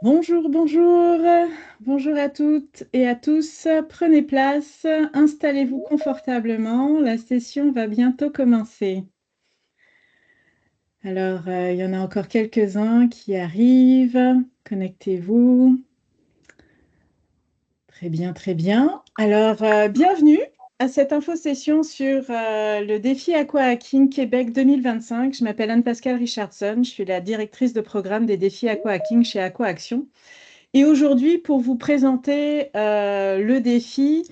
Bonjour, bonjour, bonjour à toutes et à tous. Prenez place, installez-vous confortablement. La session va bientôt commencer. Alors, il y en a encore quelques-uns qui arrivent. Connectez-vous. Très bien, très bien. Alors, bienvenue à cette info-session sur le défi Aqua-Hacking Québec 2025. Je m'appelle Anne-Pascale Richardson. Je suis la directrice de programme des défis Aqua-Hacking chez Aqua Action. Et aujourd'hui, pour vous présenter le défi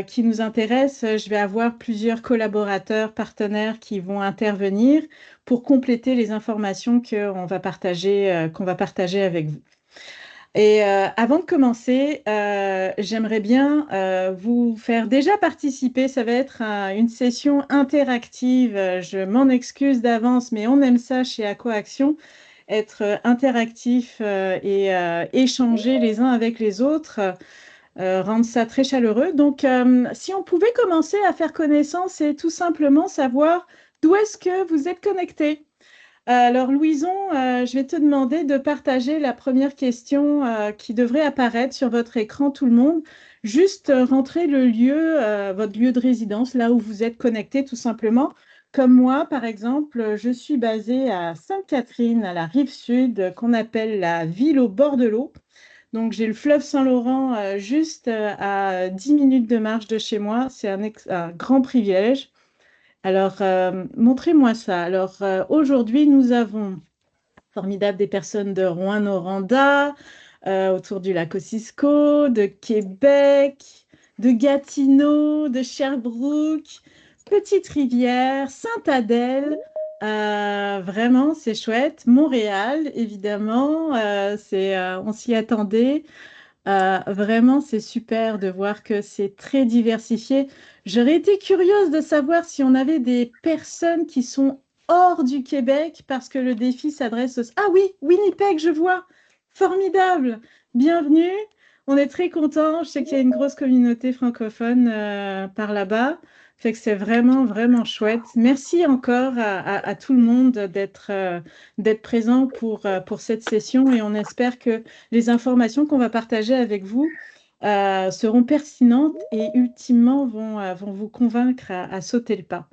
qui nous intéresse, je vais avoir plusieurs collaborateurs, partenaires qui vont intervenir pour compléter les informations qu'on va partager avec vous. Et avant de commencer, j'aimerais bien vous faire déjà participer. Ça va être une session interactive. Je m'en excuse d'avance, mais on aime ça chez AquaAction être interactif et échanger les uns avec les autres, rendre ça très chaleureux. Donc, si on pouvait commencer à faire connaissance et tout simplement savoir d'où est-ce que vous êtes connecté. Alors, Louison, je vais te demander de partager la première question qui devrait apparaître sur votre écran, tout le monde. Juste rentrer le lieu, votre lieu de résidence, là où vous êtes connecté, tout simplement. Comme moi, par exemple, je suis basée à Sainte-Catherine, à la rive sud, qu'on appelle la ville au bord de l'eau. Donc, j'ai le fleuve Saint-Laurent juste à 10 minutes de marche de chez moi. C'est un grand privilège. Alors, montrez-moi ça. Alors, aujourd'hui, nous avons formidable des personnes de Rouen-Noranda, autour du lac Kosciuszko, de Québec, de Gatineau, de Sherbrooke, Petite-Rivière, Sainte-Adèle. Vraiment, c'est chouette. Montréal, évidemment, on s'y attendait. Vraiment, c'est super de voir que c'est très diversifié. J'aurais été curieuse de savoir si on avait des personnes qui sont hors du Québec parce que le défi s'adresse aux... Ah oui, Winnipeg, je vois. Formidable. Bienvenue. On est très contents. Je sais qu'il y a une grosse communauté francophone par là-bas. Fait que c'est vraiment, vraiment chouette. Merci encore à tout le monde d'être présent pour cette session et on espère que les informations qu'on va partager avec vous seront pertinentes et ultimement vont vous convaincre à sauter le pas.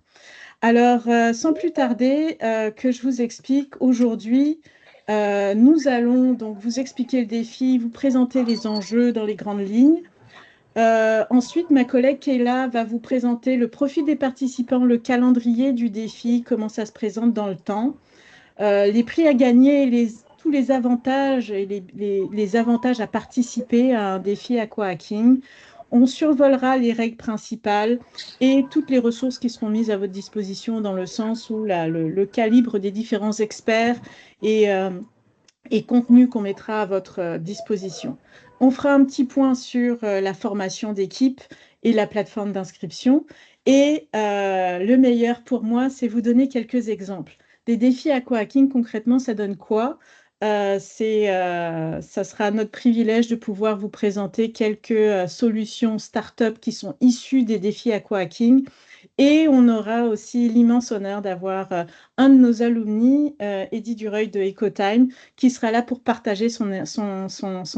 Alors, sans plus tarder, que je vous explique aujourd'hui, nous allons donc vous expliquer le défi, vous présenter les enjeux dans les grandes lignes. Ensuite, ma collègue Kayla va vous présenter le profil des participants, le calendrier du défi, comment ça se présente dans le temps. Les prix à gagner, tous les avantages et les avantages à participer à un défi aqua-hacking. On survolera les règles principales et toutes les ressources qui seront mises à votre disposition dans le sens où le calibre des différents experts et, euh, et contenus qu'on mettra à votre disposition. On fera un petit point sur la formation d'équipe et la plateforme d'inscription. Et le meilleur pour moi, c'est vous donner quelques exemples. Des défis aqua-hacking, concrètement, ça donne quoi? Ça sera notre privilège de pouvoir vous présenter quelques solutions start-up qui sont issues des défis aqua-hacking. Et on aura aussi l'immense honneur d'avoir un de nos alumni, Eddie Dureuil de EcoTime, qui sera là pour partager son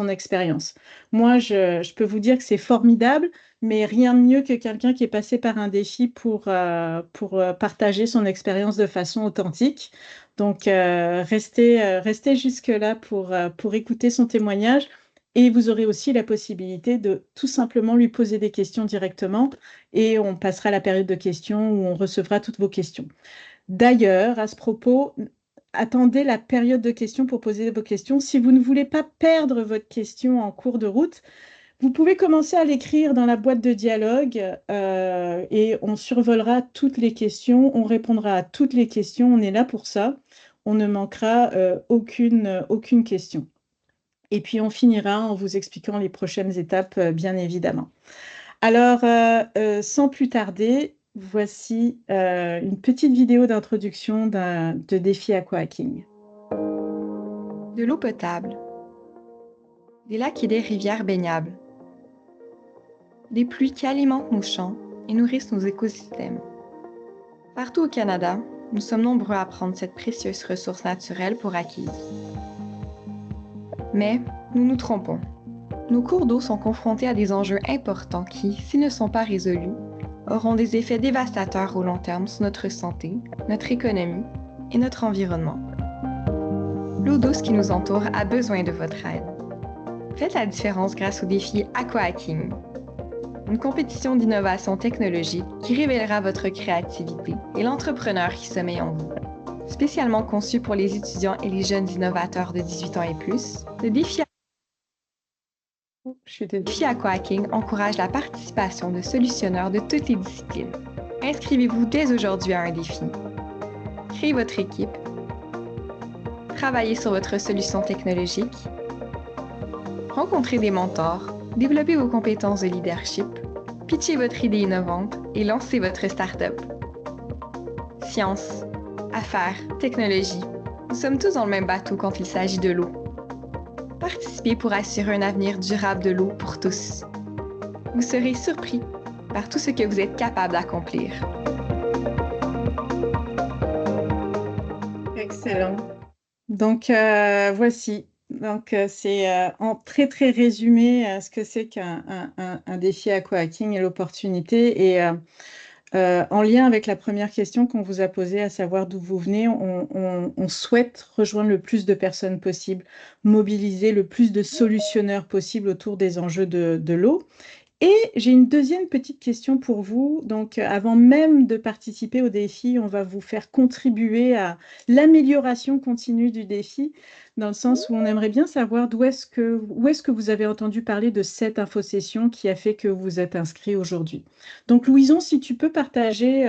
expérience. Moi, je peux vous dire que c'est formidable, mais rien de mieux que quelqu'un qui est passé par un défi pour partager son expérience de façon authentique. Donc, restez jusque-là pour écouter son témoignage. Et vous aurez aussi la possibilité de tout simplement lui poser des questions directement et on passera la période de questions où on recevra toutes vos questions. D'ailleurs, à ce propos, attendez la période de questions pour poser vos questions. Si vous ne voulez pas perdre votre question en cours de route, vous pouvez commencer à l'écrire dans la boîte de dialogue et on survolera toutes les questions, on répondra à toutes les questions, on est là pour ça. On ne manquera aucune question. Et puis on finira en vous expliquant les prochaines étapes, bien évidemment. Alors, sans plus tarder, voici une petite vidéo d'introduction de défi aquahacking. De l'eau potable, des lacs et des rivières baignables, des pluies qui alimentent nos champs et nourrissent nos écosystèmes. Partout au Canada, nous sommes nombreux à prendre cette précieuse ressource naturelle pour acquise. Mais nous nous trompons. Nos cours d'eau sont confrontés à des enjeux importants qui, s'ils ne sont pas résolus, auront des effets dévastateurs au long terme sur notre santé, notre économie et notre environnement. L'eau douce qui nous entoure a besoin de votre aide. Faites la différence grâce au défi Aquahacking, une compétition d'innovation technologique qui révélera votre créativité et l'entrepreneur qui sommeille en vous. Spécialement conçu pour les étudiants et les jeunes innovateurs de 18 ans et plus, le défi Aquahacking encourage la participation de solutionneurs de toutes les disciplines. Inscrivez-vous dès aujourd'hui à un défi. Créez votre équipe. Travaillez sur votre solution technologique. Rencontrez des mentors. Développez vos compétences de leadership. Pitchez votre idée innovante et lancez votre start-up. Science, affaires, technologie. Nous sommes tous dans le même bateau quand il s'agit de l'eau. Participez pour assurer un avenir durable de l'eau pour tous. Vous serez surpris par tout ce que vous êtes capable d'accomplir. Excellent. Donc, voici. Donc, c'est en très, très résumé ce que c'est qu'un défi aquahacking et l'opportunité. Et en lien avec la première question qu'on vous a posée, à savoir d'où vous venez, on souhaite rejoindre le plus de personnes possible, mobiliser le plus de solutionneurs possible autour des enjeux de l'eau. Et j'ai une deuxième petite question pour vous. Donc, avant même de participer au défi, on va vous faire contribuer à l'amélioration continue du défi, dans le sens où on aimerait bien savoir où est-ce que vous avez entendu parler de cette infosession qui a fait que vous êtes inscrit aujourd'hui. Donc, Louison, si tu peux partager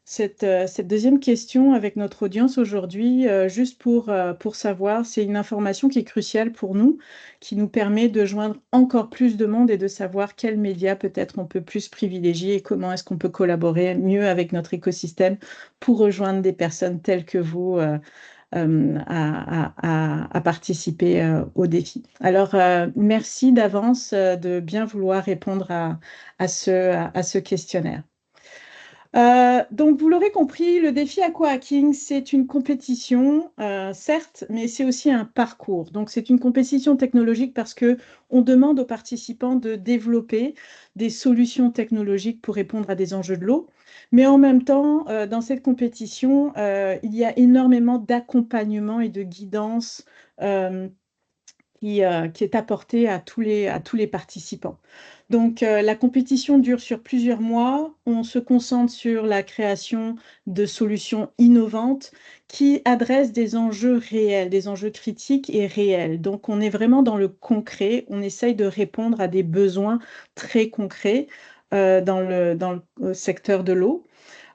cette deuxième question avec notre audience aujourd'hui, juste pour savoir, c'est une information qui est cruciale pour nous, qui nous permet de joindre encore plus de monde et de savoir quels médias peut-être on peut plus privilégier et comment est-ce qu'on peut collaborer mieux avec notre écosystème pour rejoindre des personnes telles que vous à participer au défi. Alors, merci d'avance de bien vouloir répondre à ce questionnaire. Donc, vous l'aurez compris, le défi Aquahacking, c'est une compétition, certes, mais c'est aussi un parcours. Donc, c'est une compétition technologique parce que on demande aux participants de développer des solutions technologiques pour répondre à des enjeux de l'eau. Mais en même temps, dans cette compétition, il y a énormément d'accompagnement et de guidance qui est apporté à tous les participants. Donc, la compétition dure sur plusieurs mois. On se concentre sur la création de solutions innovantes qui adressent des enjeux réels, des enjeux critiques et réels. Donc, on est vraiment dans le concret. On essaye de répondre à des besoins très concrets dans le secteur de l'eau.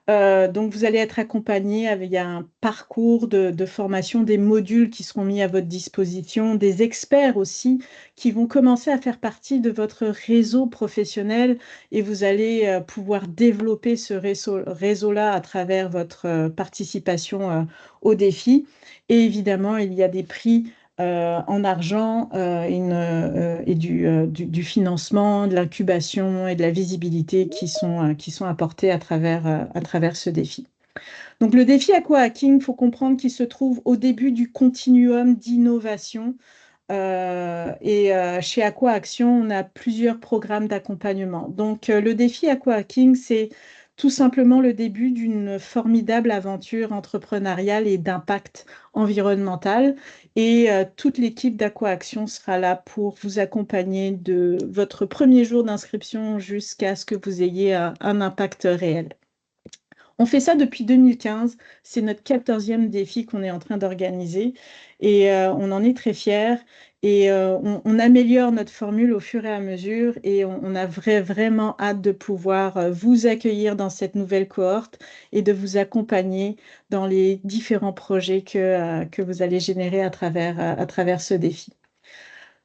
Donc, vous allez être accompagné il y a un parcours de formation, des modules qui seront mis à votre disposition, des experts aussi qui vont commencer à faire partie de votre réseau professionnel et vous allez pouvoir développer ce réseau-là à travers votre participation au défi. Et évidemment, il y a des prix en argent et du financement, de l'incubation et de la visibilité qui sont apportés à travers ce défi. Donc le défi Aquahacking, il faut comprendre qu'il se trouve au début du continuum d'innovation. Chez Aquaction, on a plusieurs programmes d'accompagnement. Donc le défi Aquahacking, c'est tout simplement le début d'une formidable aventure entrepreneuriale et d'impact environnemental. Et toute l'équipe d'Aquaction sera là pour vous accompagner de votre premier jour d'inscription jusqu'à ce que vous ayez un impact réel. On fait ça depuis 2015. C'est notre 14e défi qu'on est en train d'organiser et on en est très fiers. Et on améliore notre formule au fur et à mesure et on a vraiment hâte de pouvoir vous accueillir dans cette nouvelle cohorte et de vous accompagner dans les différents projets que vous allez générer à travers ce défi.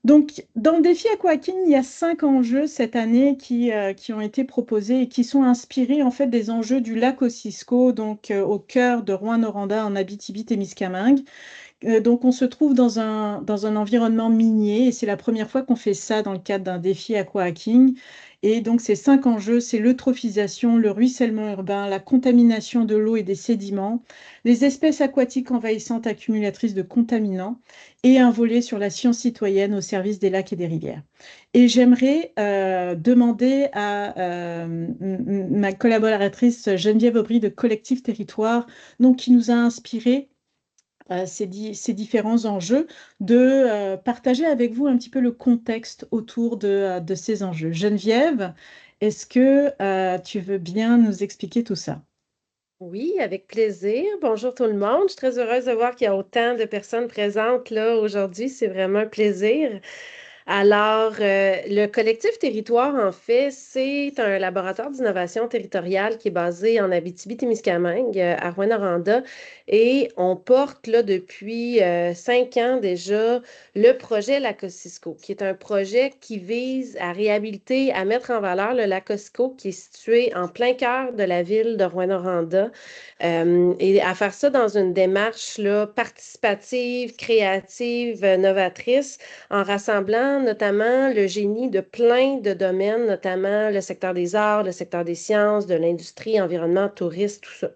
Donc, dans le défi Aquahacking, il y a 5 enjeux cette année qui ont été proposés et qui sont inspirés en fait des enjeux du lac Ossisco, donc au cœur de Rouen-Noranda en Abitibi-Témiscamingue. Donc, on se trouve dans un environnement minier et c'est la première fois qu'on fait ça dans le cadre d'un défi Aquahacking. Et donc, ces 5 enjeux, c'est l'eutrophisation, le ruissellement urbain, la contamination de l'eau et des sédiments, les espèces aquatiques envahissantes accumulatrices de contaminants et un volet sur la science citoyenne au service des lacs et des rivières. Et j'aimerais demander à ma collaboratrice Geneviève Aubry de Collectif Territoire, donc, qui nous a inspiré ces différents enjeux, de partager avec vous un petit peu le contexte autour de ces enjeux. Geneviève, est-ce que tu veux bien nous expliquer tout ça? Oui, avec plaisir. Bonjour tout le monde. Je suis très heureuse de voir qu'il y a autant de personnes présentes là aujourd'hui. C'est vraiment un plaisir. Alors, le collectif Territoire, en fait, c'est un laboratoire d'innovation territoriale qui est basé en Abitibi-Témiscamingue, à Rouyn-Noranda, et on porte là depuis 5 ans déjà le projet Lac Kosciuszko, qui est un projet qui vise à réhabiliter, à mettre en valeur le lac Kosciuszko, qui est situé en plein cœur de la ville de Rouyn-Noranda, et à faire ça dans une démarche là, participative, créative, novatrice, en rassemblant notamment le génie de plein de domaines, notamment le secteur des arts, le secteur des sciences, de l'industrie, environnement, tourisme, tout ça.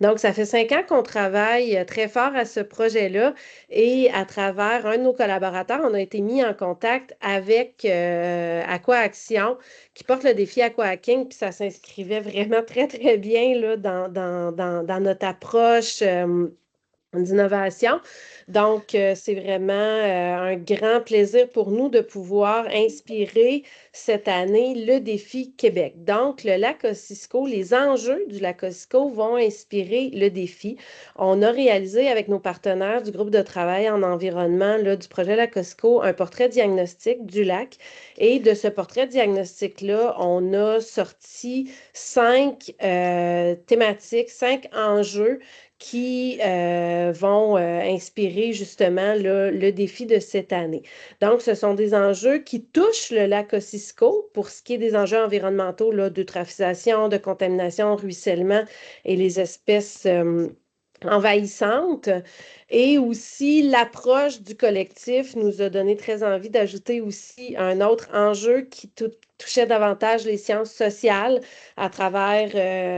Donc, ça fait 5 ans qu'on travaille très fort à ce projet-là et à travers un de nos collaborateurs, on a été mis en contact avec Aqua Action qui porte le défi aquahacking, puis ça s'inscrivait vraiment très, très bien là, dans notre approche d'innovation. Donc, c'est vraiment un grand plaisir pour nous de pouvoir inspirer cette année le défi Québec. Donc, le lac Kosciuszko, les enjeux du lac Kosciuszko vont inspirer le défi. On a réalisé avec nos partenaires du groupe de travail en environnement là, du projet Lac Kosciuszko un portrait diagnostic du lac. Et de ce portrait diagnostic-là, on a sorti 5 thématiques, 5 enjeux qui vont inspirer justement là, le défi de cette année. Donc, ce sont des enjeux qui touchent le lac Kosciuszko pour ce qui est des enjeux environnementaux, d'eutrophisation, de contamination, ruissellement et les espèces envahissantes. Et aussi, l'approche du collectif nous a donné très envie d'ajouter aussi un autre enjeu qui touchait davantage les sciences sociales à travers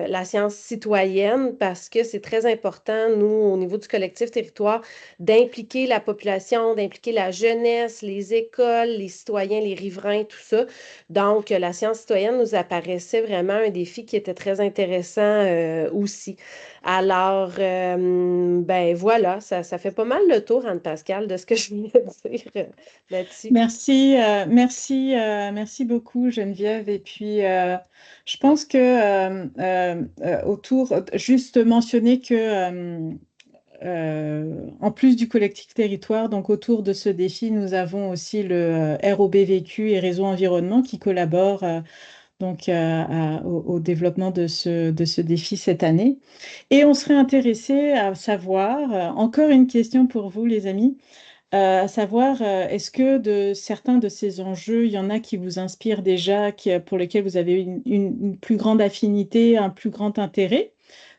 la science citoyenne parce que c'est très important, nous, au niveau du collectif Territoire, d'impliquer la population, d'impliquer la jeunesse, les écoles, les citoyens, les riverains, tout ça. Donc, la science citoyenne nous apparaissait vraiment un défi qui était très intéressant aussi. Alors, ben voilà, ça fait pas mal le tour, Anne-Pascale, de ce que je viens de dire là-dessus. Merci beaucoup, Geneviève. Et puis, je pense que juste mentionner que en plus du collectif territoire, donc autour de ce défi, nous avons aussi le ROB-Vécu et Réseau Environnement qui collaborent donc, au développement de ce défi cette année. Et on serait intéressé à savoir, encore une question pour vous, les amis, à savoir, est-ce que de certains de ces enjeux, il y en a qui vous inspirent déjà, pour lesquels vous avez une plus grande affinité, un plus grand intérêt?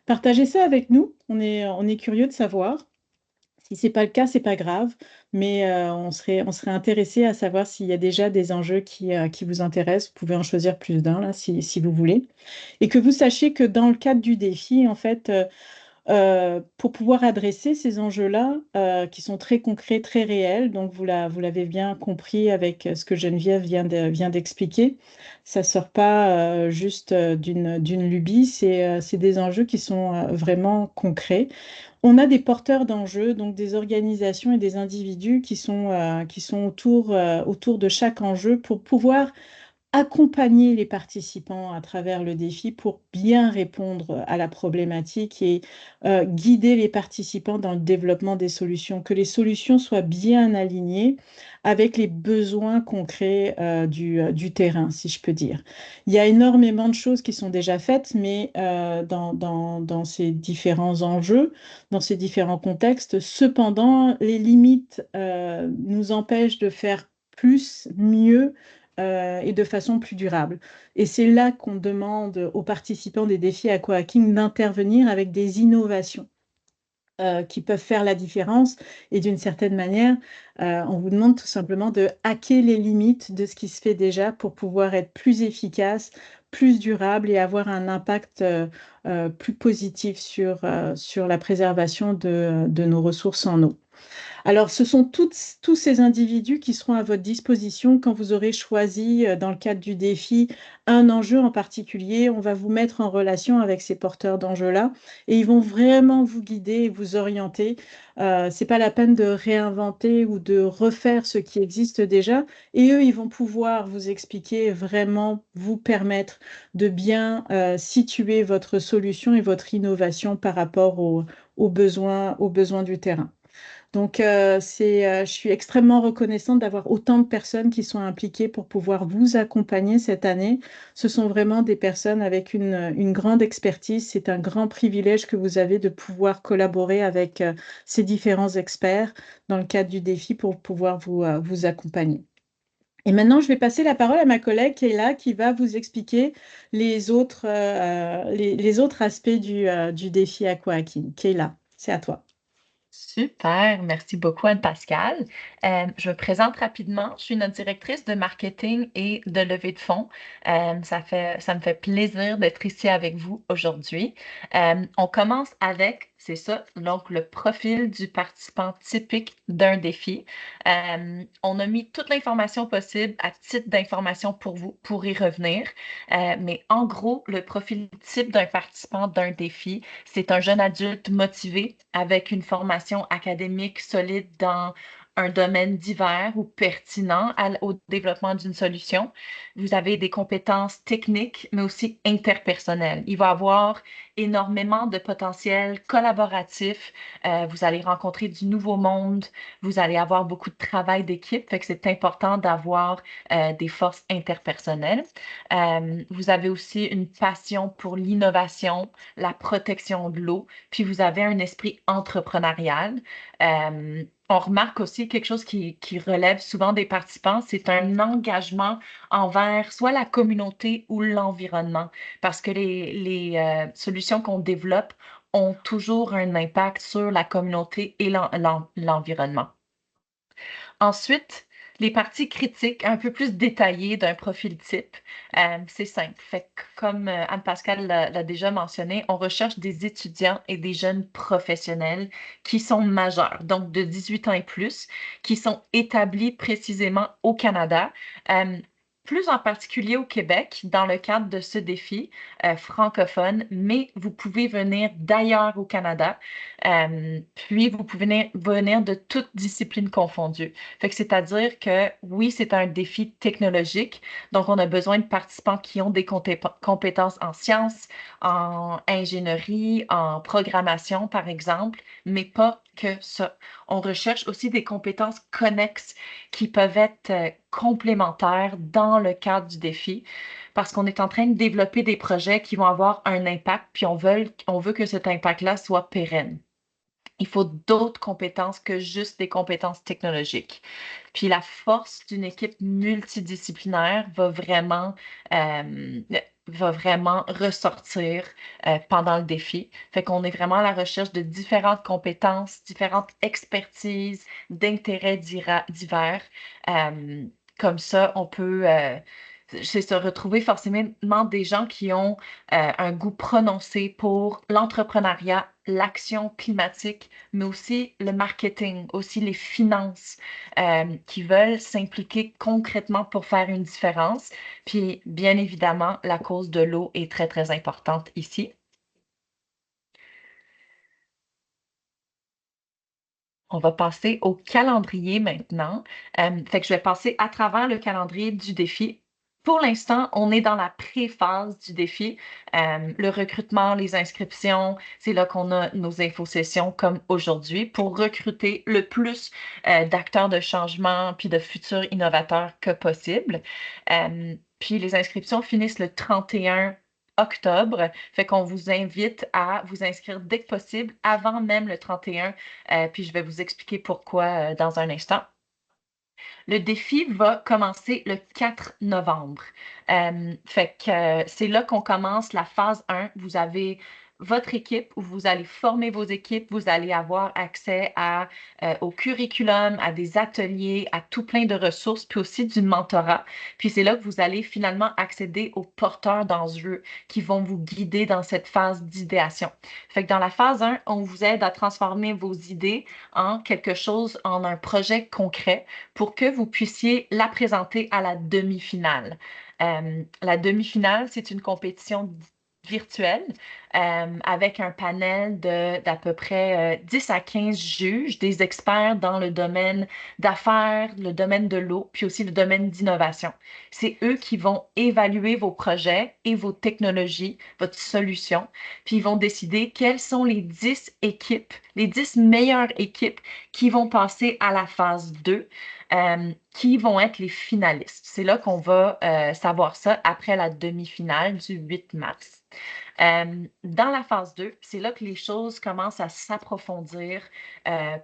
Partagez ça avec nous, on est curieux de savoir. Si ce n'est pas le cas, c'est pas grave, mais on serait intéressé à savoir s'il y a déjà des enjeux qui vous intéressent. Vous pouvez en choisir plus d'un, là, si vous voulez. Et que vous sachiez que dans le cadre du défi, en fait, pour pouvoir adresser ces enjeux-là, qui sont très concrets, très réels, donc vous l'avez bien compris avec ce que Geneviève vient d'expliquer, ça ne sort pas juste d'une lubie, c'est des enjeux qui sont vraiment concrets. On a des porteurs d'enjeux, donc des organisations et des individus qui sont autour de chaque enjeu pour pouvoir accompagner les participants à travers le défi pour bien répondre à la problématique et guider les participants dans le développement des solutions, que les solutions soient bien alignées avec les besoins concrets du terrain, si je peux dire. Il y a énormément de choses qui sont déjà faites, mais dans ces différents enjeux, dans ces différents contextes, cependant, les limites nous empêchent de faire plus, mieux et de façon plus durable. Et c'est là qu'on demande aux participants des défis aquahacking d'intervenir avec des innovations. qui peuvent faire la différence. Et d'une certaine manière, on vous demande tout simplement de hacker les limites de ce qui se fait déjà pour pouvoir être plus efficace, plus durable et avoir un impact plus positif sur la préservation de nos ressources en eau. Alors, ce sont tous ces individus qui seront à votre disposition quand vous aurez choisi, dans le cadre du défi, un enjeu en particulier. On va vous mettre en relation avec ces porteurs d'enjeux-là et ils vont vraiment vous guider et vous orienter. Ce n'est pas la peine de réinventer ou de refaire ce qui existe déjà. Et eux, ils vont pouvoir vous expliquer vraiment, vous permettre de bien situer votre solution et votre innovation par rapport aux besoins du terrain. Donc, je suis extrêmement reconnaissante d'avoir autant de personnes qui sont impliquées pour pouvoir vous accompagner cette année. Ce sont vraiment des personnes avec une grande expertise. C'est un grand privilège que vous avez de pouvoir collaborer avec ces différents experts dans le cadre du défi pour pouvoir vous accompagner. Et maintenant, je vais passer la parole à ma collègue Kayla qui va vous expliquer les autres aspects du défi Aqua-Hacking. Kayla, c'est à toi. Super, merci beaucoup Anne-Pascale. Je me présente rapidement. Je suis notre directrice de marketing et de levée de fonds. Ça me fait plaisir d'être ici avec vous aujourd'hui. On commence avec, c'est ça, donc le profil du participant typique d'un défi. On a mis toute l'information possible à titre d'information pour vous, pour y revenir. Mais en gros, le profil type d'un participant d'un défi, c'est un jeune adulte motivé avec une formation académique solide dans un domaine divers ou pertinent au développement d'une solution. Vous avez des compétences techniques, mais aussi interpersonnelles. Il va avoir énormément de potentiel collaboratif. Vous allez rencontrer du nouveau monde. Vous allez avoir beaucoup de travail d'équipe. Fait que c'est important d'avoir des forces interpersonnelles. Vous avez aussi une passion pour l'innovation, la protection de l'eau, puis vous avez un esprit entrepreneurial. On remarque aussi quelque chose qui relève souvent des participants, c'est un engagement envers soit la communauté ou l'environnement, parce que les solutions qu'on développe ont toujours un impact sur la communauté et l'environnement. Ensuite, les parties critiques un peu plus détaillées d'un profil type, c'est simple. Fait que, comme Anne-Pascale l'a déjà mentionné, on recherche des étudiants et des jeunes professionnels qui sont majeurs, donc de 18 ans et plus, qui sont établis précisément au Canada. euh, Plus en particulier au Québec, dans le cadre de ce défi francophone, mais vous pouvez venir d'ailleurs au Canada, puis vous pouvez venir de toutes disciplines confondues. Fait que c'est-à-dire que oui, c'est un défi technologique, donc on a besoin de participants qui ont des compétences en sciences, en ingénierie, en programmation, par exemple, mais pas que ça. On recherche aussi des compétences connexes qui peuvent être complémentaires dans le cadre du défi parce qu'on est en train de développer des projets qui vont avoir un impact, puis on veut que cet impact-là soit pérenne. Il faut d'autres compétences que juste des compétences technologiques. Puis la force d'une équipe multidisciplinaire va vraiment ressortir pendant le défi. Fait qu'on est vraiment à la recherche de différentes compétences, différentes expertises, d'intérêts divers. Euh, Comme ça, on peut c'est se retrouver forcément des gens qui ont un goût prononcé pour l'entrepreneuriat, l'action climatique, mais aussi le marketing, aussi les finances, qui veulent s'impliquer concrètement pour faire une différence. Puis, bien évidemment, la cause de l'eau est très, très importante ici. On va passer au calendrier maintenant. Fait que je vais passer à travers le calendrier du défi. Pour l'instant, on est dans la pré-phase du défi. Le recrutement, les inscriptions, c'est là qu'on a nos infosessions comme aujourd'hui pour recruter le plus d'acteurs de changement puis de futurs innovateurs que possible. Puis les inscriptions finissent le 31 octobre. Fait qu'on vous invite à vous inscrire dès que possible, avant même le 31. Puis je vais vous expliquer pourquoi dans un instant. Le défi va commencer le 4 novembre. Fait que c'est là qu'on commence la phase 1. Vous avez votre équipe, où vous allez former vos équipes, vous allez avoir accès au curriculum, à des ateliers, à tout plein de ressources, puis aussi du mentorat. Puis c'est là que vous allez finalement accéder aux porteurs d'enjeux qui vont vous guider dans cette phase d'idéation. Fait que dans la phase 1, on vous aide à transformer vos idées en quelque chose, en un projet concret pour que vous puissiez la présenter à la demi-finale. La demi-finale, c'est une compétition virtuelle avec un panel d'à peu près 10 à 15 juges, des experts dans le domaine d'affaires, le domaine de l'eau, puis aussi le domaine d'innovation. C'est eux qui vont évaluer vos projets et vos technologies, votre solution, puis ils vont décider quelles sont les 10 équipes, les 10 meilleures équipes qui vont passer à la phase 2, qui vont être les finalistes. C'est là qu'on va savoir ça après la demi-finale du 8 mars. Dans la phase 2, c'est là que les choses commencent à s'approfondir,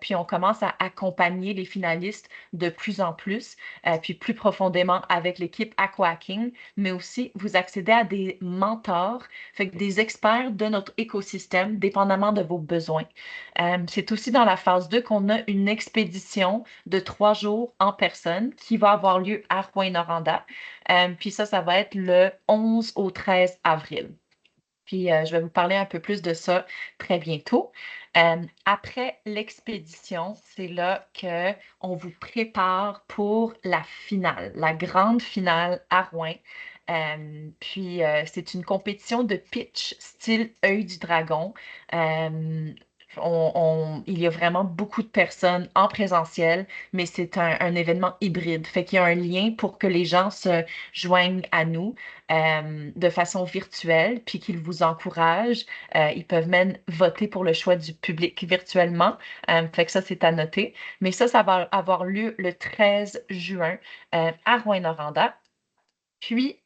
puis on commence à accompagner les finalistes de plus en plus, puis plus profondément avec l'équipe Aquahacking, mais aussi vous accédez à des mentors, fait que des experts de notre écosystème, dépendamment de vos besoins. C'est aussi dans la phase 2 qu'on a une expédition de 3 jours en personne qui va avoir lieu à Rouyn-Noranda. Puis ça va être le 11 au 13 avril. Puis je vais vous parler un peu plus de ça très bientôt. Après l'expédition, c'est là qu'on vous prépare pour la finale, la grande finale à Rouen. Puis c'est une compétition de pitch style œil du dragon. Il y a vraiment beaucoup de personnes en présentiel, mais c'est un événement hybride. Fait qu'il y a un lien pour que les gens se joignent à nous de façon virtuelle, puis qu'ils vous encouragent. Ils peuvent même voter pour le choix du public virtuellement. Fait que ça, c'est à noter. Mais ça va avoir lieu le 13 juin à Rouyn-Noranda. Puis,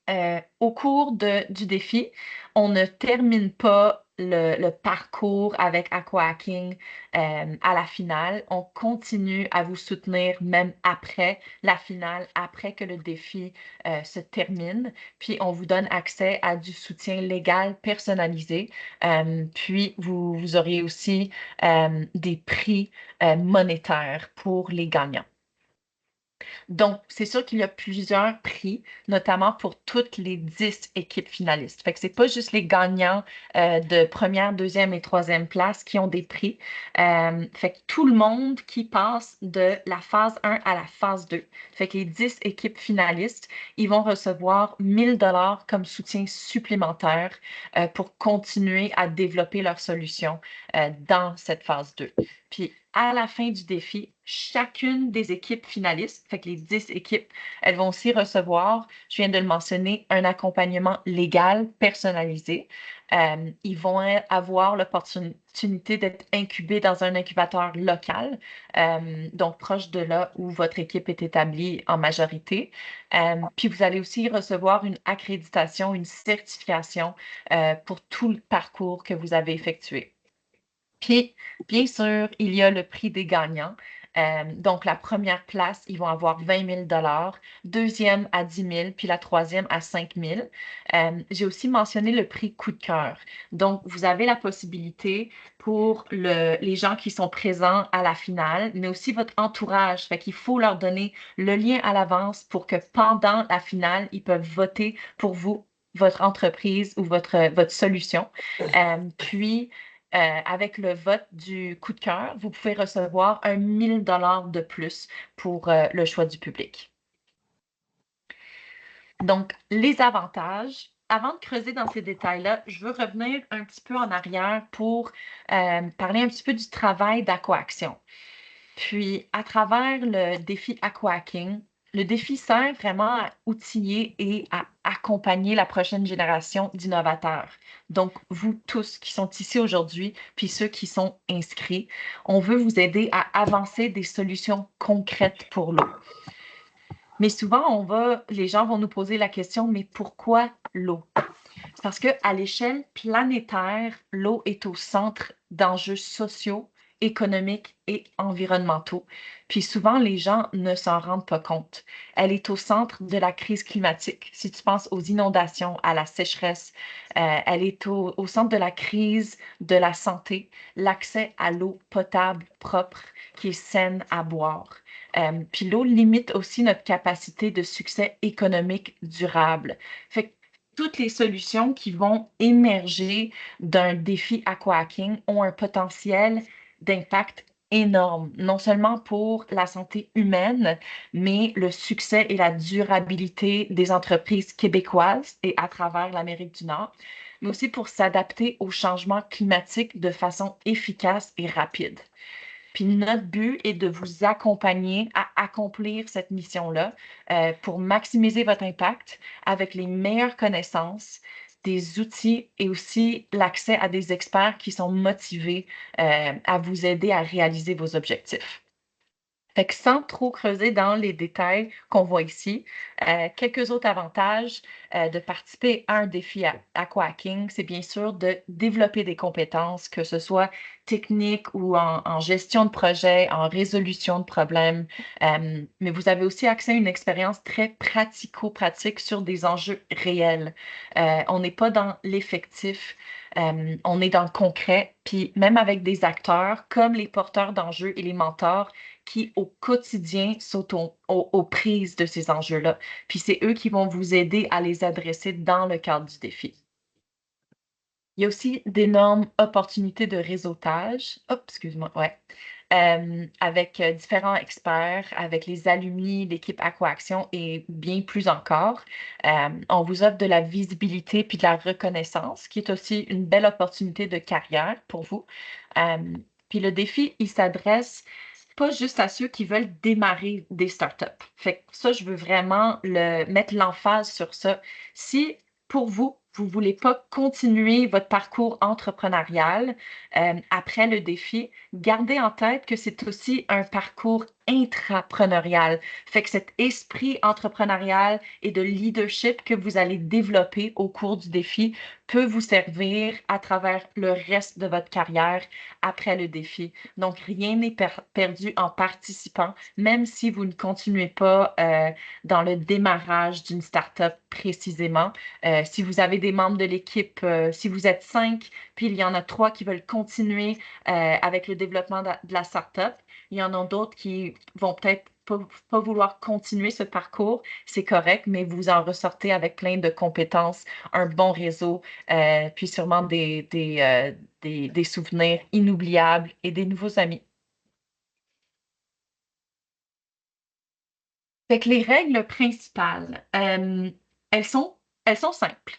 au cours du défi, on ne termine pas le parcours avec Aquahacking à la finale. On continue à vous soutenir même après la finale, après que le défi se termine. Puis, on vous donne accès à du soutien légal personnalisé. Puis, vous aurez aussi des prix monétaires pour les gagnants. Donc, c'est sûr qu'il y a plusieurs prix, notamment pour toutes les 10 équipes finalistes. Fait que c'est pas juste les gagnants de première, deuxième et troisième place qui ont des prix. Fait que tout le monde qui passe de la phase 1 à la phase 2. Fait que les 10 équipes finalistes, ils vont recevoir 1 000 $ comme soutien supplémentaire pour continuer à développer leur solution dans cette phase 2. Puis, à la fin du défi, chacune des équipes finalistes, fait que les 10 équipes, elles vont aussi recevoir, je viens de le mentionner, un accompagnement légal personnalisé. Ils vont avoir l'opportunité d'être incubés dans un incubateur local, donc proche de là où votre équipe est établie en majorité. Puis vous allez aussi recevoir une accréditation, une certification pour tout le parcours que vous avez effectué. Puis, bien sûr, il y a le prix des gagnants. Donc, la première place, ils vont avoir 20 000 $, deuxième à 10 000, puis la troisième à 5 000. J'ai aussi mentionné le prix coup de cœur. Donc, vous avez la possibilité pour les gens qui sont présents à la finale, mais aussi votre entourage. Fait qu'il faut leur donner le lien à l'avance pour que pendant la finale, ils peuvent voter pour vous, votre entreprise ou votre solution. Puis, avec le vote du coup de cœur, vous pouvez recevoir 1 000 $ de plus pour le choix du public. Donc, les avantages. Avant de creuser dans ces détails-là, je veux revenir un petit peu en arrière pour parler un petit peu du travail d'Aquaction. Puis, à travers le défi Aquahacking, le défi sert vraiment à outiller et à accompagner la prochaine génération d'innovateurs. Donc, vous tous qui sont ici aujourd'hui, puis ceux qui sont inscrits, on veut vous aider à avancer des solutions concrètes pour l'eau. Mais souvent, les gens vont nous poser la question, mais pourquoi l'eau? Parce qu'à l'échelle planétaire, l'eau est au centre d'enjeux sociaux économiques et environnementaux. Puis souvent, les gens ne s'en rendent pas compte. Elle est au centre de la crise climatique. Si tu penses aux inondations, à la sécheresse, elle est au centre de la crise de la santé, l'accès à l'eau potable, propre, qui est saine à boire. Puis l'eau limite aussi notre capacité de succès économique durable. Fait que toutes les solutions qui vont émerger d'un défi aquahacking ont un potentiel d'impact énorme, non seulement pour la santé humaine, mais le succès et la durabilité des entreprises québécoises et à travers l'Amérique du Nord, mais aussi pour s'adapter aux changements climatiques de façon efficace et rapide. Puis notre but est de vous accompagner à accomplir cette mission-là pour maximiser votre impact avec les meilleures connaissances, des outils et aussi l'accès à des experts qui sont motivés à vous aider à réaliser vos objectifs. Fait que sans trop creuser dans les détails qu'on voit ici, quelques autres avantages de participer à un défi aquahacking, c'est bien sûr de développer des compétences, que ce soit techniques ou en gestion de projet, en résolution de problèmes. Mais vous avez aussi accès à une expérience très pratico-pratique sur des enjeux réels. On n'est pas dans l'effectif. On est dans le concret, puis même avec des acteurs comme les porteurs d'enjeux et les mentors qui, au quotidien, sont aux prises de ces enjeux-là. Puis c'est eux qui vont vous aider à les adresser dans le cadre du défi. Il y a aussi d'énormes opportunités de réseautage. Hop, excuse-moi, ouais. Avec différents experts, avec les alumni, l'équipe Aquaction et bien plus encore. On vous offre de la visibilité puis de la reconnaissance, qui est aussi une belle opportunité de carrière pour vous. Puis le défi, il s'adresse pas juste à ceux qui veulent démarrer des startups. Fait que ça, je veux vraiment mettre l'emphase sur ça. Si pour vous, vous ne voulez pas continuer votre parcours entrepreneurial après le défi, gardez en tête que c'est aussi un parcours intrapreneurial. Fait que cet esprit entrepreneurial et de leadership que vous allez développer au cours du défi peut vous servir à travers le reste de votre carrière après le défi. Donc, rien n'est perdu en participant, même si vous ne continuez pas dans le démarrage d'une startup précisément. Si vous avez des membres de l'équipe, si vous êtes 5, puis il y en a 3 qui veulent continuer avec le développement de la startup, il y en a d'autres qui vont peut-être pas vouloir continuer ce parcours, c'est correct, mais vous en ressortez avec plein de compétences, un bon réseau, puis sûrement des souvenirs inoubliables et des nouveaux amis. Fait que les règles principales, elles sont simples.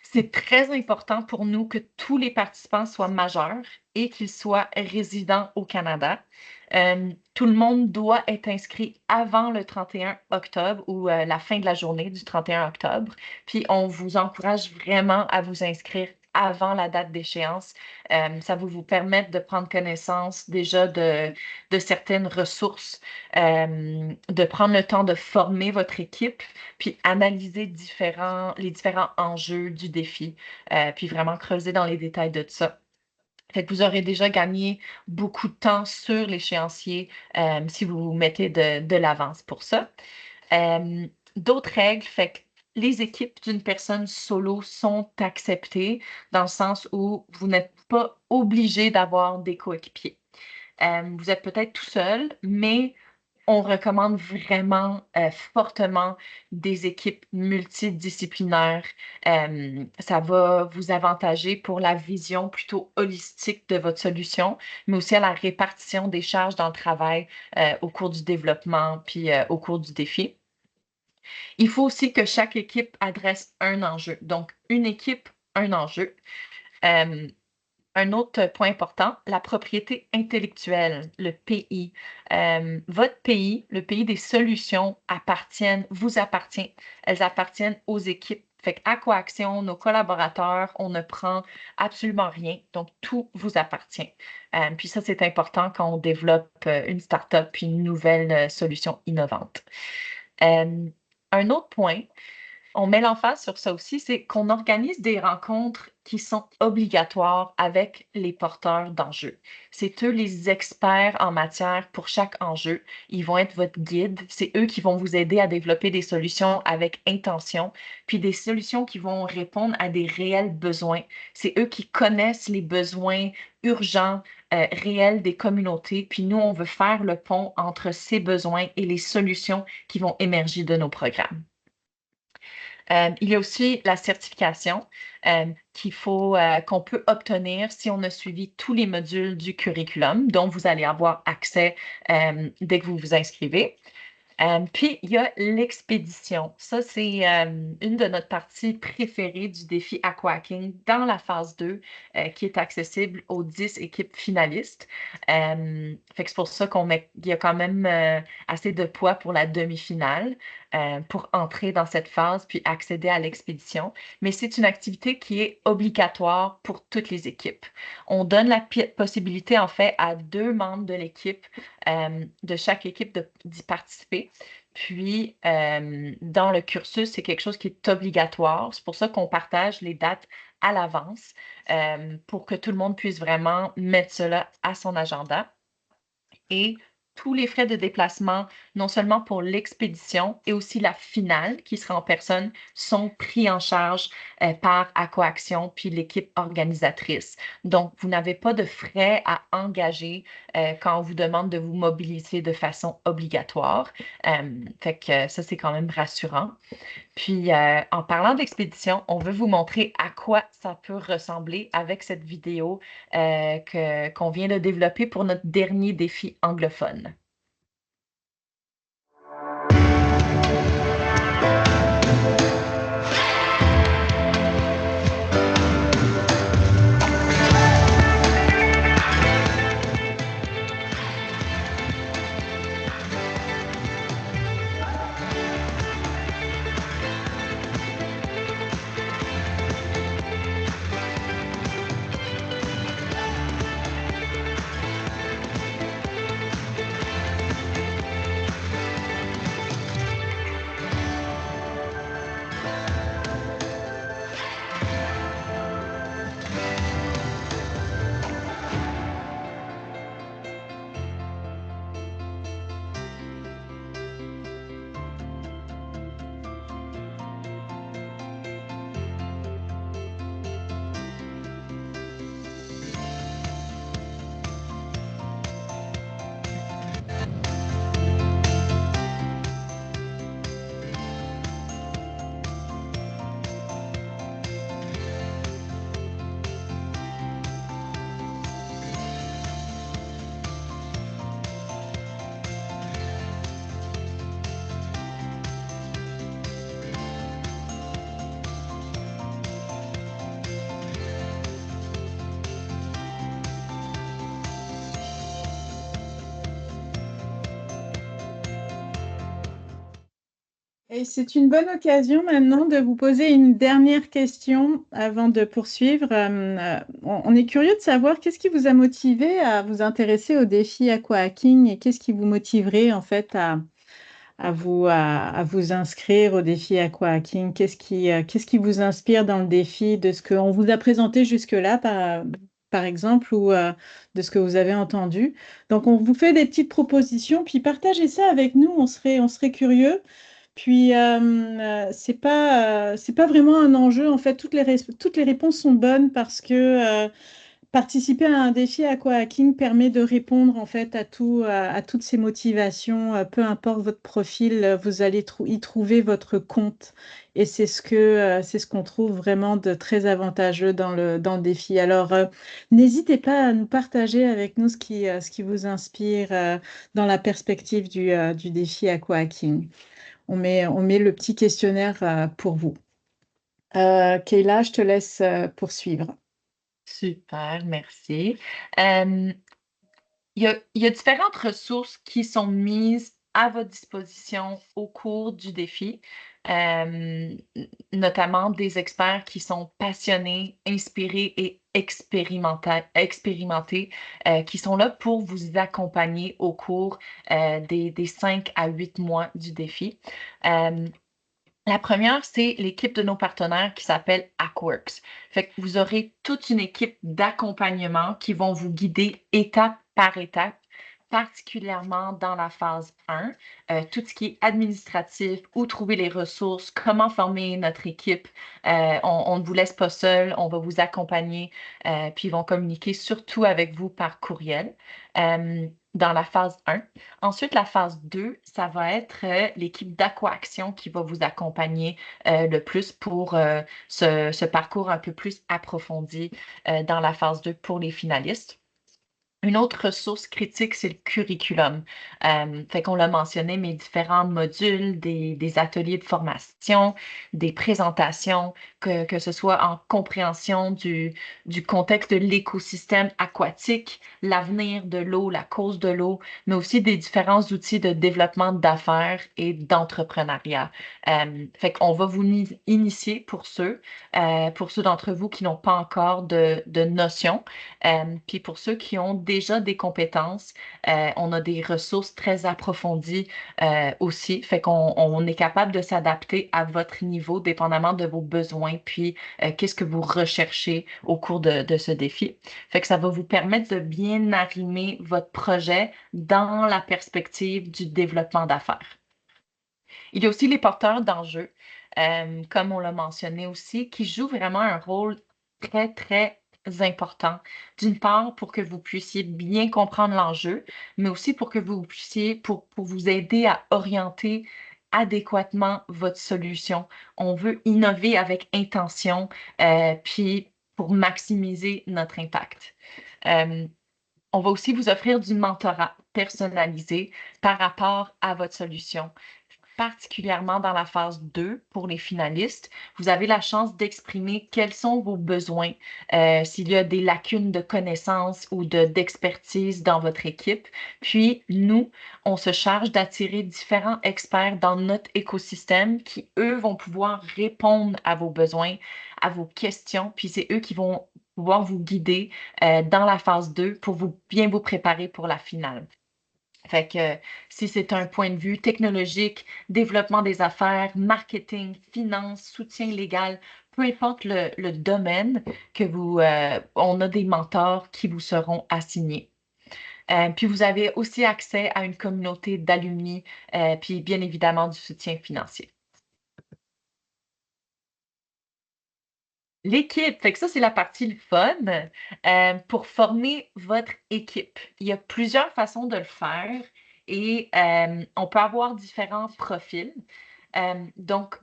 C'est très important pour nous que tous les participants soient majeurs et qu'ils soient résidents au Canada. Tout le monde doit être inscrit avant le 31 octobre ou la fin de la journée du 31 octobre. Puis on vous encourage vraiment à vous inscrire avant la date d'échéance. Ça va vous permettre de prendre connaissance déjà de certaines ressources, de prendre le temps de former votre équipe, puis analyser les différents enjeux du défi, puis vraiment creuser dans les détails de ça. Fait que vous aurez déjà gagné beaucoup de temps sur l'échéancier si vous vous mettez de l'avance pour ça. D'autres règles, fait que les équipes d'une personne solo sont acceptées dans le sens où vous n'êtes pas obligé d'avoir des coéquipiers. Vous êtes peut-être tout seul, mais on recommande vraiment fortement des équipes multidisciplinaires. Ça va vous avantager pour la vision plutôt holistique de votre solution, mais aussi à la répartition des charges dans le travail au cours du développement puis au cours du défi. Il faut aussi que chaque équipe adresse un enjeu. Donc, une équipe, un enjeu. Un autre point important, la propriété intellectuelle, le pays. Votre pays, le pays des solutions vous appartient. Elles appartiennent aux équipes. Fait qu'Aquaction, nos collaborateurs, on ne prend absolument rien. Donc, tout vous appartient. Puis ça, c'est important quand on développe une startup puis une nouvelle solution innovante. Un autre point, On met l'emphase sur ça aussi, c'est qu'on organise des rencontres qui sont obligatoires avec les porteurs d'enjeux. C'est eux les experts en matière pour chaque enjeu. Ils vont être votre guide. C'est eux qui vont vous aider à développer des solutions avec intention, puis des solutions qui vont répondre à des réels besoins. C'est eux qui connaissent les besoins urgents, réels des communautés. Puis nous, on veut faire le pont entre ces besoins et les solutions qui vont émerger de nos programmes. Il y a aussi la certification qu'on peut obtenir si on a suivi tous les modules du curriculum dont vous allez avoir accès dès que vous vous inscrivez. Puis, il y a l'expédition. Ça, c'est une de notre partie préférée du défi Aquahacking dans la phase 2 qui est accessible aux 10 équipes finalistes. Fait que c'est pour ça il y a quand même assez de poids pour la demi-finale pour entrer dans cette phase puis accéder à l'expédition. Mais c'est une activité qui est obligatoire pour toutes les équipes. On donne la possibilité, en fait, à 2 membres de l'équipe, de chaque équipe d'y participer. Puis, dans le cursus, c'est quelque chose qui est obligatoire. C'est pour ça qu'on partage les dates à l'avance pour que tout le monde puisse vraiment mettre cela à son agenda. Et tous les frais de déplacement, non seulement pour l'expédition et aussi la finale qui sera en personne, sont pris en charge par Aquaction puis l'équipe organisatrice. Donc, vous n'avez pas de frais à engager quand on vous demande de vous mobiliser de façon obligatoire. Fait que ça, c'est quand même rassurant. Puis, en parlant d'expédition, on veut vous montrer à quoi ça peut ressembler avec cette vidéo qu'on vient de développer pour notre dernier défi anglophone. Et c'est une bonne occasion maintenant de vous poser une dernière question avant de poursuivre. On est curieux de savoir qu'est-ce qui vous a motivé à vous intéresser au défi aquahacking et qu'est-ce qui vous motiverait en fait à vous inscrire au défi aquahacking? Qu'est-ce qui vous inspire dans le défi de ce qu'on vous a présenté jusque-là, par exemple, ou de ce que vous avez entendu? Donc, on vous fait des petites propositions, puis partagez ça avec nous, on serait curieux. Puis, c'est pas vraiment un enjeu. En fait, toutes les réponses sont bonnes parce que participer à un défi aquahacking permet de répondre en fait à toutes ces motivations. Peu importe votre profil, vous allez y trouver votre compte. Et c'est ce qu'on trouve vraiment de très avantageux dans le défi. Alors, n'hésitez pas à nous partager avec nous ce qui vous inspire dans la perspective du défi aquahacking. On met le petit questionnaire pour vous. Kayla, je te laisse poursuivre. Super, merci. Euh, il y a différentes ressources qui sont mises à votre disposition au cours du défi, euh, notamment des experts qui sont passionnés, inspirés et expérimentés, qui sont là pour vous accompagner au cours des 5 à 8 mois du défi. Euh, La première, c'est l'équipe de nos partenaires qui s'appelle Aquaworks. Fait que vous aurez toute une équipe d'accompagnement qui vont vous guider étape par étape, particulièrement dans la phase 1, tout ce qui est administratif, où trouver les ressources, comment former notre équipe. On ne vous laisse pas seul, on va vous accompagner, puis ils vont communiquer surtout avec vous par courriel. Dans la phase 1. Ensuite, la phase 2, ça va être l'équipe d'Aquaction qui va vous accompagner le plus pour ce parcours un peu plus approfondi dans la phase 2 pour les finalistes. Une autre ressource critique, c'est le curriculum. Fait qu'on l'a mentionné, mes différents modules, des ateliers de formation, des présentations, que ce soit en compréhension du contexte de l'écosystème aquatique, l'avenir de l'eau, la cause de l'eau, mais aussi des différents outils de développement d'affaires et d'entrepreneuriat. Fait qu'on va vous initier pour ceux d'entre vous qui n'ont pas encore de notions. Puis pour ceux qui ont déjà des compétences, on a des ressources très approfondies aussi. Fait qu'on est capable de s'adapter à votre niveau, dépendamment de vos besoins, puis qu'est-ce que vous recherchez au cours de ce défi. Fait que ça va vous permettre de bien arrimer votre projet dans la perspective du développement d'affaires. Il y a aussi les porteurs d'enjeux, comme on l'a mentionné aussi, qui jouent vraiment un rôle très, très important. D'une part, pour que vous puissiez bien comprendre l'enjeu, mais aussi pour que vous puissiez, pour vous aider à orienter adéquatement votre solution. On veut innover avec intention, puis pour maximiser notre impact. On va aussi vous offrir du mentorat personnalisé par rapport à votre solution, particulièrement dans la phase 2 pour les finalistes. Vous avez la chance d'exprimer quels sont vos besoins, s'il y a des lacunes de connaissances ou d'expertise dans votre équipe. Puis, nous, on se charge d'attirer différents experts dans notre écosystème qui, eux, vont pouvoir répondre à vos besoins, à vos questions. Puis, c'est eux qui vont pouvoir vous guider dans la phase 2 pour bien vous préparer pour la finale. Fait que si c'est un point de vue technologique, développement des affaires, marketing, finance, soutien légal, peu importe le domaine on a des mentors qui vous seront assignés. Puis vous avez aussi accès à une communauté d'alumni, puis bien évidemment du soutien financier. L'équipe, fait que ça, c'est la partie le fun. Pour former votre équipe, il y a plusieurs façons de le faire et on peut avoir différents profils. Donc,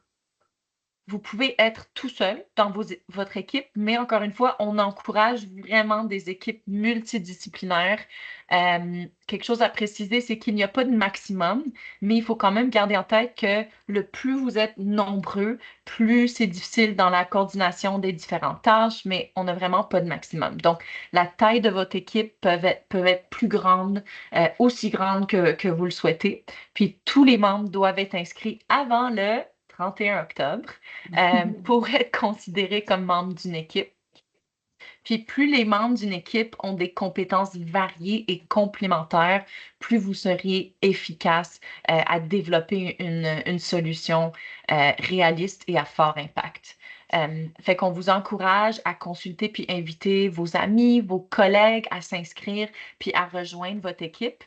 vous pouvez être tout seul dans votre équipe, mais encore une fois, on encourage vraiment des équipes multidisciplinaires. Quelque chose à préciser, c'est qu'il n'y a pas de maximum, mais il faut quand même garder en tête que le plus vous êtes nombreux, plus c'est difficile dans la coordination des différentes tâches, mais on n'a vraiment pas de maximum. Donc, la taille de votre équipe peut être plus grande, aussi grande que vous le souhaitez. Puis, tous les membres doivent être inscrits avant le 31 octobre pour être considérés comme membres d'une équipe. Puis plus les membres d'une équipe ont des compétences variées et complémentaires, plus vous seriez efficace à développer une solution réaliste et à fort impact. Fait qu'on vous encourage à consulter puis inviter vos amis, vos collègues à s'inscrire puis à rejoindre votre équipe.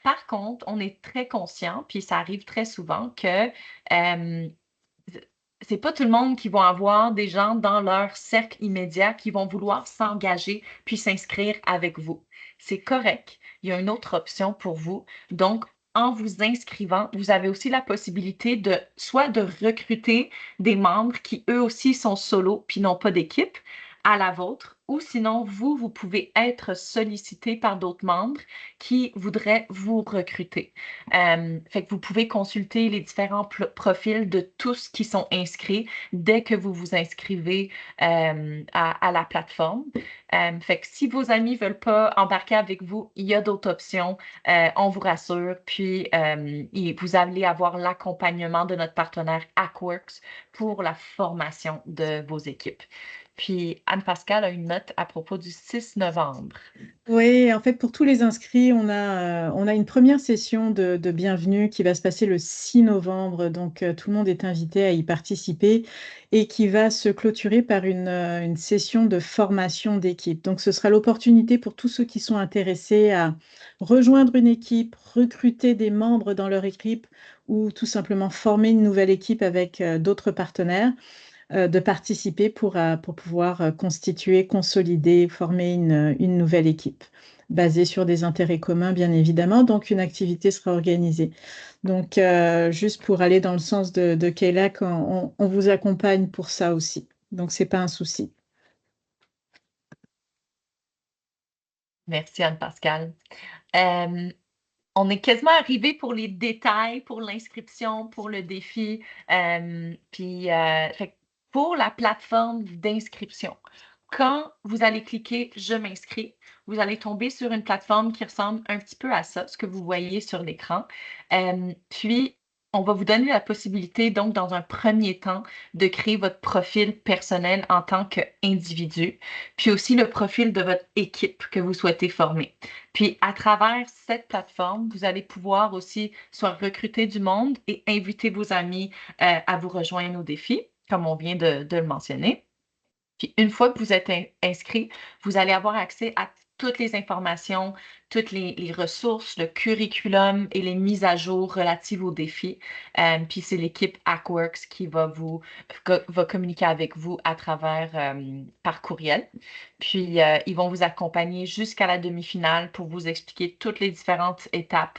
Par contre, on est très conscient, puis ça arrive très souvent que c'est pas tout le monde qui va avoir des gens dans leur cercle immédiat qui vont vouloir s'engager puis s'inscrire avec vous. C'est correct. Il y a une autre option pour vous. Donc, en vous inscrivant, vous avez aussi la possibilité de soit de recruter des membres qui eux aussi sont solos puis n'ont pas d'équipe à la vôtre, ou sinon, vous pouvez être sollicité par d'autres membres qui voudraient vous recruter. Fait que vous pouvez consulter les différents profils de tous qui sont inscrits dès que vous vous inscrivez à la plateforme. Fait que si vos amis veulent pas embarquer avec vous, il y a d'autres options. On vous rassure. Puis, vous allez avoir l'accompagnement de notre partenaire Aquaworks pour la formation de vos équipes. Puis Anne-Pascale a une note à propos du 6 novembre. Oui, en fait, pour tous les inscrits, on a une première session de bienvenue qui va se passer le 6 novembre. Donc, tout le monde est invité à y participer et qui va se clôturer par une session de formation d'équipe. Donc, ce sera l'opportunité pour tous ceux qui sont intéressés à rejoindre une équipe, recruter des membres dans leur équipe ou tout simplement former une nouvelle équipe avec d'autres partenaires de participer pour pouvoir constituer, consolider, former une nouvelle équipe basée sur des intérêts communs, bien évidemment. Donc, une activité sera organisée. Donc, juste pour aller dans le sens de Kayla, on vous accompagne pour ça aussi. Donc, ce n'est pas un souci. Merci Anne-Pascale. On est quasiment arrivé pour les détails, pour l'inscription, pour le défi. Fait que pour la plateforme d'inscription, quand vous allez cliquer Je m'inscris, vous allez tomber sur une plateforme qui ressemble un petit peu à ça, ce que vous voyez sur l'écran. Puis, on va vous donner la possibilité, donc, dans un premier temps, de créer votre profil personnel en tant qu'individu, puis aussi le profil de votre équipe que vous souhaitez former. Puis, à travers cette plateforme, vous allez pouvoir aussi soit recruter du monde et inviter vos amis à vous rejoindre au défi, comme on vient de le mentionner. Puis une fois que vous êtes inscrit, vous allez avoir accès à toutes les informations, toutes les ressources, le curriculum et les mises à jour relatives aux défis. Puis c'est l'équipe Hackworks qui va communiquer avec vous à travers par courriel. Puis ils vont vous accompagner jusqu'à la demi-finale pour vous expliquer toutes les différentes étapes.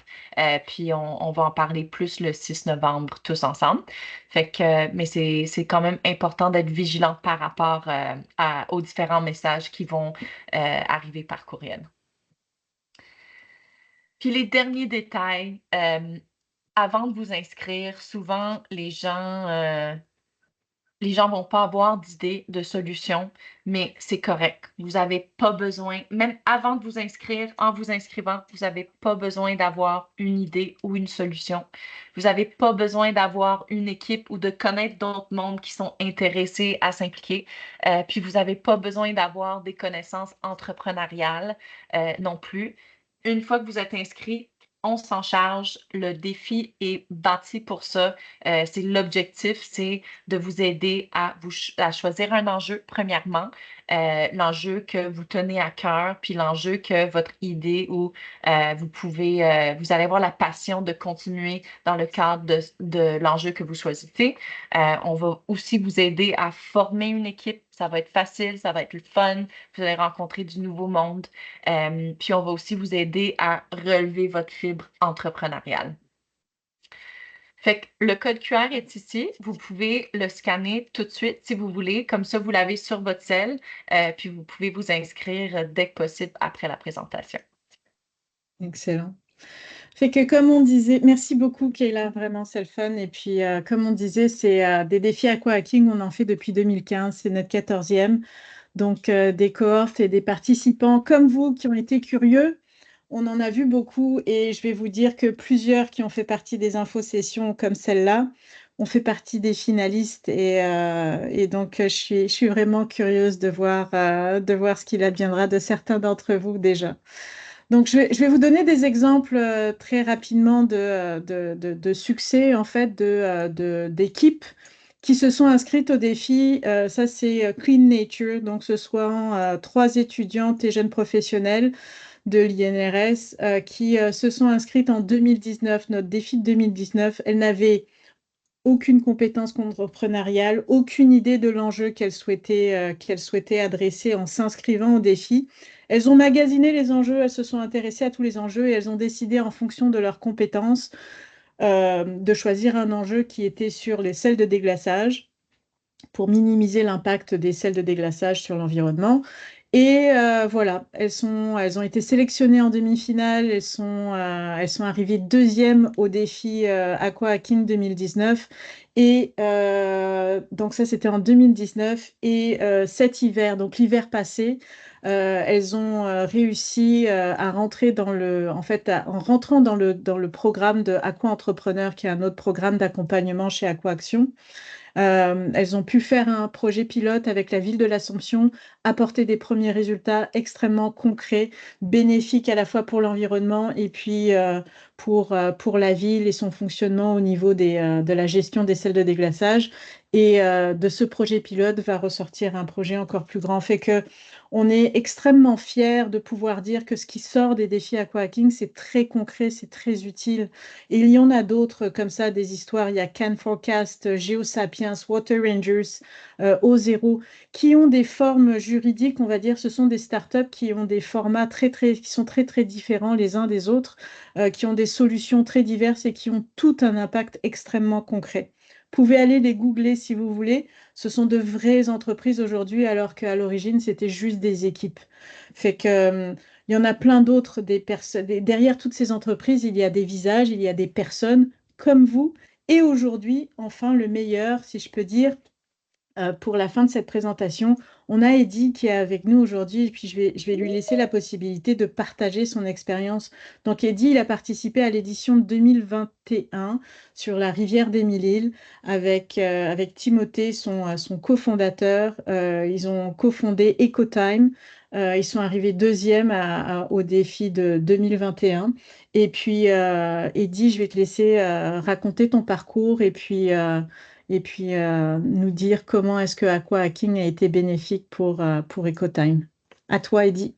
Puis on va en parler plus le 6 novembre tous ensemble. Fait que, mais c'est quand même important d'être vigilant par rapport aux différents messages qui vont arriver par courriel. Puis les derniers détails, avant de vous inscrire, souvent les gens vont pas avoir d'idée de solution, mais c'est correct. Vous n'avez pas besoin, même avant de vous inscrire, en vous inscrivant, vous n'avez pas besoin d'avoir une idée ou une solution. Vous n'avez pas besoin d'avoir une équipe ou de connaître d'autres mondes qui sont intéressés à s'impliquer. Puis vous n'avez pas besoin d'avoir des connaissances entrepreneuriales non plus. Une fois que vous êtes inscrit, on s'en charge. Le défi est bâti pour ça. C'est l'objectif, c'est de vous aider à choisir un enjeu, premièrement, l'enjeu que vous tenez à cœur, puis l'enjeu que votre idée ou vous allez avoir la passion de continuer dans le cadre de l'enjeu que vous choisissez. On va aussi vous aider à former une équipe. Ça va être facile, ça va être le fun. Vous allez rencontrer du nouveau monde. Puis on va aussi vous aider à relever votre fibre entrepreneuriale. Fait que le code QR est ici. Vous pouvez le scanner tout de suite si vous voulez. Comme ça, vous l'avez sur votre cell. Puis vous pouvez vous inscrire dès que possible après la présentation. Excellent. Fait que comme on disait, merci beaucoup Kayla, vraiment c'est le fun. Et puis comme on disait, c'est des défis aquahacking, on en fait depuis 2015, c'est notre 14e. Donc des cohortes et des participants comme vous qui ont été curieux, on en a vu beaucoup et je vais vous dire que plusieurs qui ont fait partie des infosessions comme celle-là ont fait partie des finalistes et donc je suis vraiment curieuse de voir ce qu'il adviendra de certains d'entre vous déjà. Donc, je vais vous donner des exemples très rapidement de succès, en fait, d'équipes qui se sont inscrites au défi. Ça, c'est Clean Nature. Donc, ce sont 3 étudiantes et jeunes professionnels de l'INRS qui se sont inscrites en 2019, notre défi de 2019. Elles n'avaient aucune compétence entrepreneuriale, aucune idée de l'enjeu qu'elles souhaitaient adresser en s'inscrivant au défi. Elles ont magasiné les enjeux, elles se sont intéressées à tous les enjeux et elles ont décidé en fonction de leurs compétences de choisir un enjeu qui était sur les sels de déglaçage pour minimiser l'impact des sels de déglaçage sur l'environnement. Et voilà, elles ont été sélectionnées en demi-finale, elles sont arrivées deuxième au défi Aquahacking 2019. Et donc ça, c'était en 2019. Et cet hiver, donc l'hiver passé, elles ont réussi à rentrer en rentrant dans le programme de Aqua Entrepreneur, qui est un autre programme d'accompagnement chez Aquaction. Elles ont pu faire un projet pilote avec la ville de l'Assomption, apporter des premiers résultats extrêmement concrets, bénéfiques à la fois pour l'environnement et puis pour la ville et son fonctionnement au niveau de la gestion des selles de déglaçage. Et de ce projet pilote va ressortir un projet encore plus grand. Fait que on est extrêmement fiers de pouvoir dire que ce qui sort des défis aquahacking, c'est très concret, c'est très utile. Et il y en a d'autres comme ça, des histoires. Il y a Can Forecast, GeoSapiens, Water Rangers, O0, qui ont des formes juridiques, on va dire. Ce sont des startups qui ont des formats qui sont très, très différents les uns des autres, qui ont des solutions très diverses et qui ont tout un impact extrêmement concret. Vous pouvez aller les googler si vous voulez. Ce sont de vraies entreprises aujourd'hui, alors qu'à l'origine, c'était juste des équipes. Fait que, il y en a plein d'autres, des personnes. Derrière toutes ces entreprises, il y a des visages, il y a des personnes comme vous. Et aujourd'hui, enfin, le meilleur, si je peux dire, pour la fin de cette présentation, on a Eddy qui est avec nous aujourd'hui et puis je vais lui laisser la possibilité de partager son expérience. Donc Eddy, il a participé à l'édition 2021 sur la rivière des Mille-Îles avec Timothée, son cofondateur. Ils ont cofondé EcoTime. Ils sont arrivés deuxième au défi de 2021. Et puis, Eddy, je vais te laisser raconter ton parcours et puis nous dire comment est-ce que aquahacking a été bénéfique pour EcoTime. À toi, Eddy.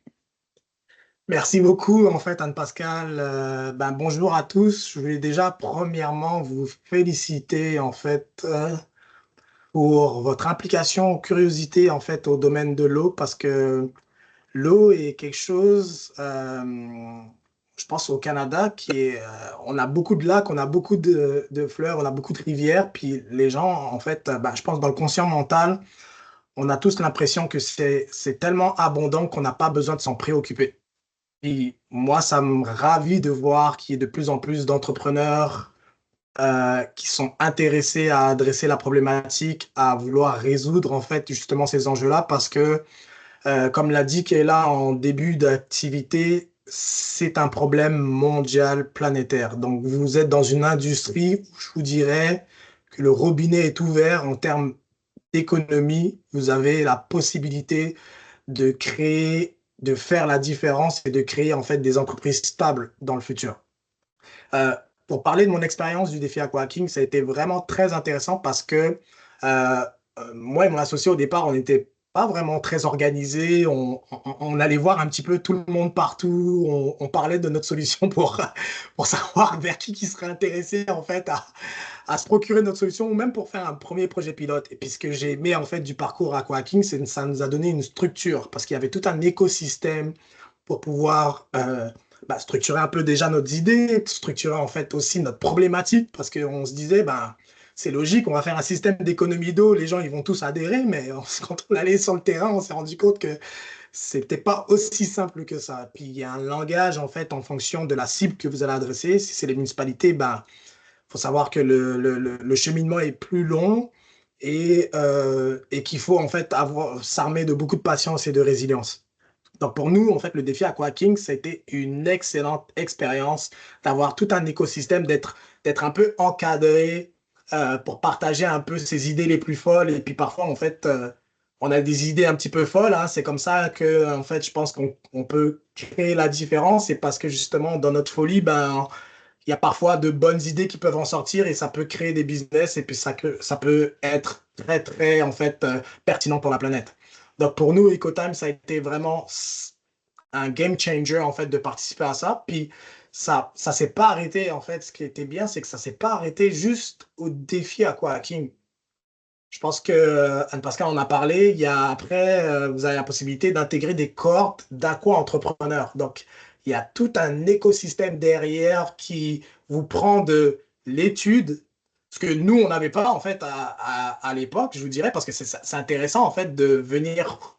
Merci beaucoup, en fait, Anne-Pascale. Bonjour à tous. Je voulais déjà, premièrement, vous féliciter, en fait, pour votre implication, curiosité, en fait, au domaine de l'eau, parce que l'eau est quelque chose, je pense, au Canada, on a beaucoup de lacs, on a beaucoup de fleuves, on a beaucoup de rivières, puis les gens, en fait, je pense, dans le conscient mental, on a tous l'impression que c'est tellement abondant qu'on n'a pas besoin de s'en préoccuper. Puis moi, ça me ravit de voir qu'il y ait de plus en plus d'entrepreneurs qui sont intéressés à adresser la problématique, à vouloir résoudre en fait justement ces enjeux-là, parce que, comme l'a dit Kayla en début d'activité, c'est un problème mondial, planétaire. Donc vous êtes dans une industrie où je vous dirais que le robinet est ouvert en termes d'économie. Vous avez la possibilité de créer, de faire la différence et de créer en fait des entreprises stables dans le futur. Euh, pour parler de mon expérience du défi aquahacking, ça a été vraiment très intéressant parce que moi et mon associé au départ, on n'était pas vraiment très organisés. On allait voir un petit peu tout le monde partout. On parlait de notre solution pour savoir vers qui serait intéressé en fait à se procurer notre solution ou même pour faire un premier projet pilote. Et puis ce que j'ai aimé en fait du parcours aquahacking, c'est que ça nous a donné une structure parce qu'il y avait tout un écosystème pour pouvoir structurer un peu déjà nos idées, structurer en fait aussi notre problématique parce qu'on se disait, c'est logique, on va faire un système d'économie d'eau, les gens ils vont tous adhérer, mais quand on allait sur le terrain, on s'est rendu compte que c'était pas aussi simple que ça. Puis il y a un langage en fait en fonction de la cible que vous allez adresser. Si c'est les municipalités, faut savoir que le cheminement est plus long et qu'il faut en fait s'armer de beaucoup de patience et de résilience. Donc pour nous, en fait, le défi aquahacking, ça a été une excellente expérience d'avoir tout un écosystème, d'être un peu encadré pour partager un peu ses idées les plus folles. Et puis parfois, en fait, on a des idées un petit peu folles, hein. C'est comme ça que, en fait, je pense qu'on peut créer la différence. Et parce que justement, dans notre folie, il y a parfois de bonnes idées qui peuvent en sortir et ça peut créer des business et puis ça peut être très, très, en fait, pertinent pour la planète. Donc, pour nous, EcoTime, ça a été vraiment un game changer, en fait, de participer à ça. Puis, ça s'est pas arrêté, en fait. Ce qui était bien, c'est que ça s'est pas arrêté juste au défi aquahacking. Je pense que Anne-Pascale en a parlé. Il y a après, vous avez la possibilité d'intégrer des cohortes d'aqua-entrepreneurs. Donc, il y a tout un écosystème derrière qui vous prend de l'étude, ce que nous, on n'avait pas en fait à l'époque, je vous dirais, parce que c'est intéressant en fait de venir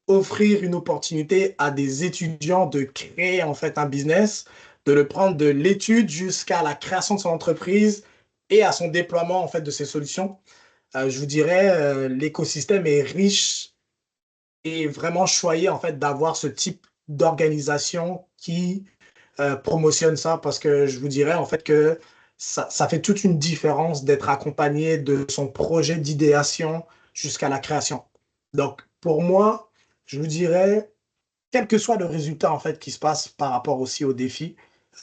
offrir une opportunité à des étudiants de créer en fait un business, de le prendre de l'étude jusqu'à la création de son entreprise et à son déploiement en fait de ses solutions. Je vous dirais, l'écosystème est riche et vraiment choyé en fait d'avoir ce type d'organisation qui promotionne ça parce que je vous dirais en fait que ça fait toute une différence d'être accompagné de son projet d'idéation jusqu'à la création. Donc, pour moi, je vous dirais, quel que soit le résultat en fait qui se passe par rapport aussi au défi,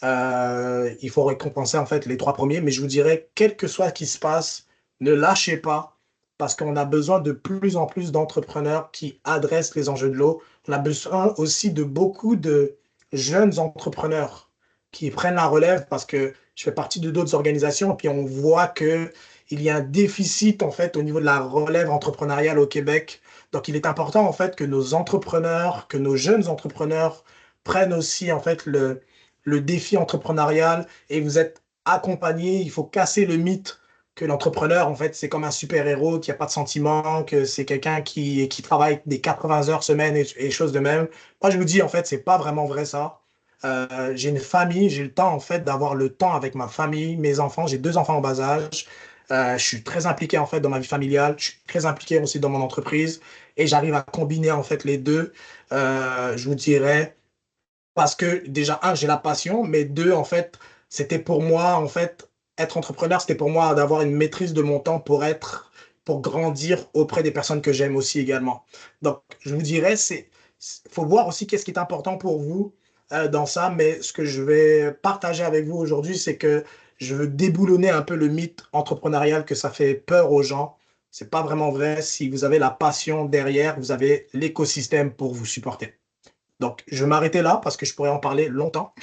il faut récompenser en fait les 3 premiers. Mais je vous dirais, quel que soit ce qui se passe, ne lâchez pas parce qu'on a besoin de plus en plus d'entrepreneurs qui adressent les enjeux de l'eau. On a besoin aussi de beaucoup de jeunes entrepreneurs qui prennent la relève parce que je fais partie de d'autres organisations et puis on voit que il y a un déficit en fait au niveau de la relève entrepreneuriale au Québec. Donc, il est important en fait que nos entrepreneurs, que nos jeunes entrepreneurs prennent aussi en fait le défi entrepreneurial et vous êtes accompagnés. Il faut casser le mythe que l'entrepreneur en fait c'est comme un super-héros qui a pas de sentiments, que c'est quelqu'un qui travaille des 80 heures semaine et choses de même. Moi, je vous dis en fait c'est pas vraiment vrai ça. J'ai une famille, j'ai le temps en fait d'avoir le temps avec ma famille, mes enfants. J'ai 2 enfants en bas âge. Je suis très impliqué en fait dans ma vie familiale. Je suis très impliqué aussi dans mon entreprise et j'arrive à combiner en fait les deux. Je vous dirais parce que déjà j'ai la passion, mais deux en fait c'était pour moi en fait être entrepreneur, c'était pour moi d'avoir une maîtrise de mon temps pour grandir auprès des personnes que j'aime aussi également. Donc je vous dirais faut voir aussi qu'est-ce qui est important pour vous dans ça, mais ce que je vais partager avec vous aujourd'hui, c'est que je veux déboulonner un peu le mythe entrepreneurial que ça fait peur aux gens. C'est pas vraiment vrai. Si vous avez la passion derrière, vous avez l'écosystème pour vous supporter. Donc, je vais m'arrêter là parce que je pourrais en parler longtemps.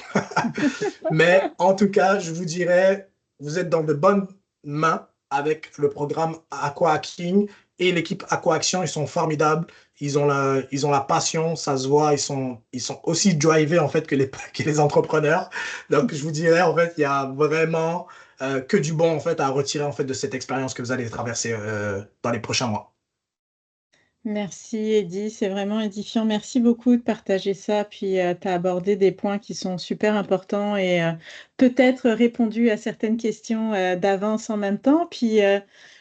Mais en tout cas, je vous dirais, vous êtes dans de bonnes mains avec le programme Aqua Hacking et l'équipe Aqua Action. Ils sont formidables. Ils ont la passion, ça se voit. Ils sont aussi drivés en fait que les entrepreneurs. Donc, je vous dirais, en fait, il y a vraiment que du bon en fait à retirer en fait de cette expérience que vous allez traverser dans les prochains mois. Merci Eddy, c'est vraiment édifiant. Merci beaucoup de partager ça. Puis tu as abordé des points qui sont super importants et peut-être répondu à certaines questions d'avance en même temps. Puis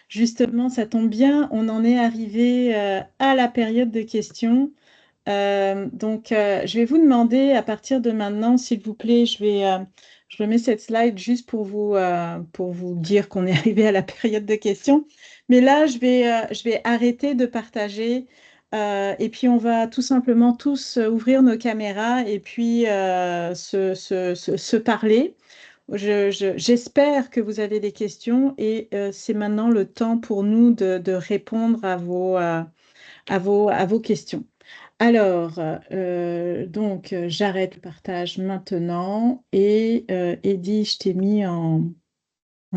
justement, ça tombe bien, on en est arrivé à la période de questions. Donc, je vais vous demander à partir de maintenant, s'il vous plaît, je remets cette slide juste pour vous dire qu'on est arrivé à la période de questions. Mais là, je vais arrêter de partager et puis on va tout simplement tous ouvrir nos caméras et puis se parler. J'espère que vous avez des questions et c'est maintenant le temps pour nous de répondre à vos questions. Alors, donc, j'arrête le partage maintenant et Eddy, je t'ai mis en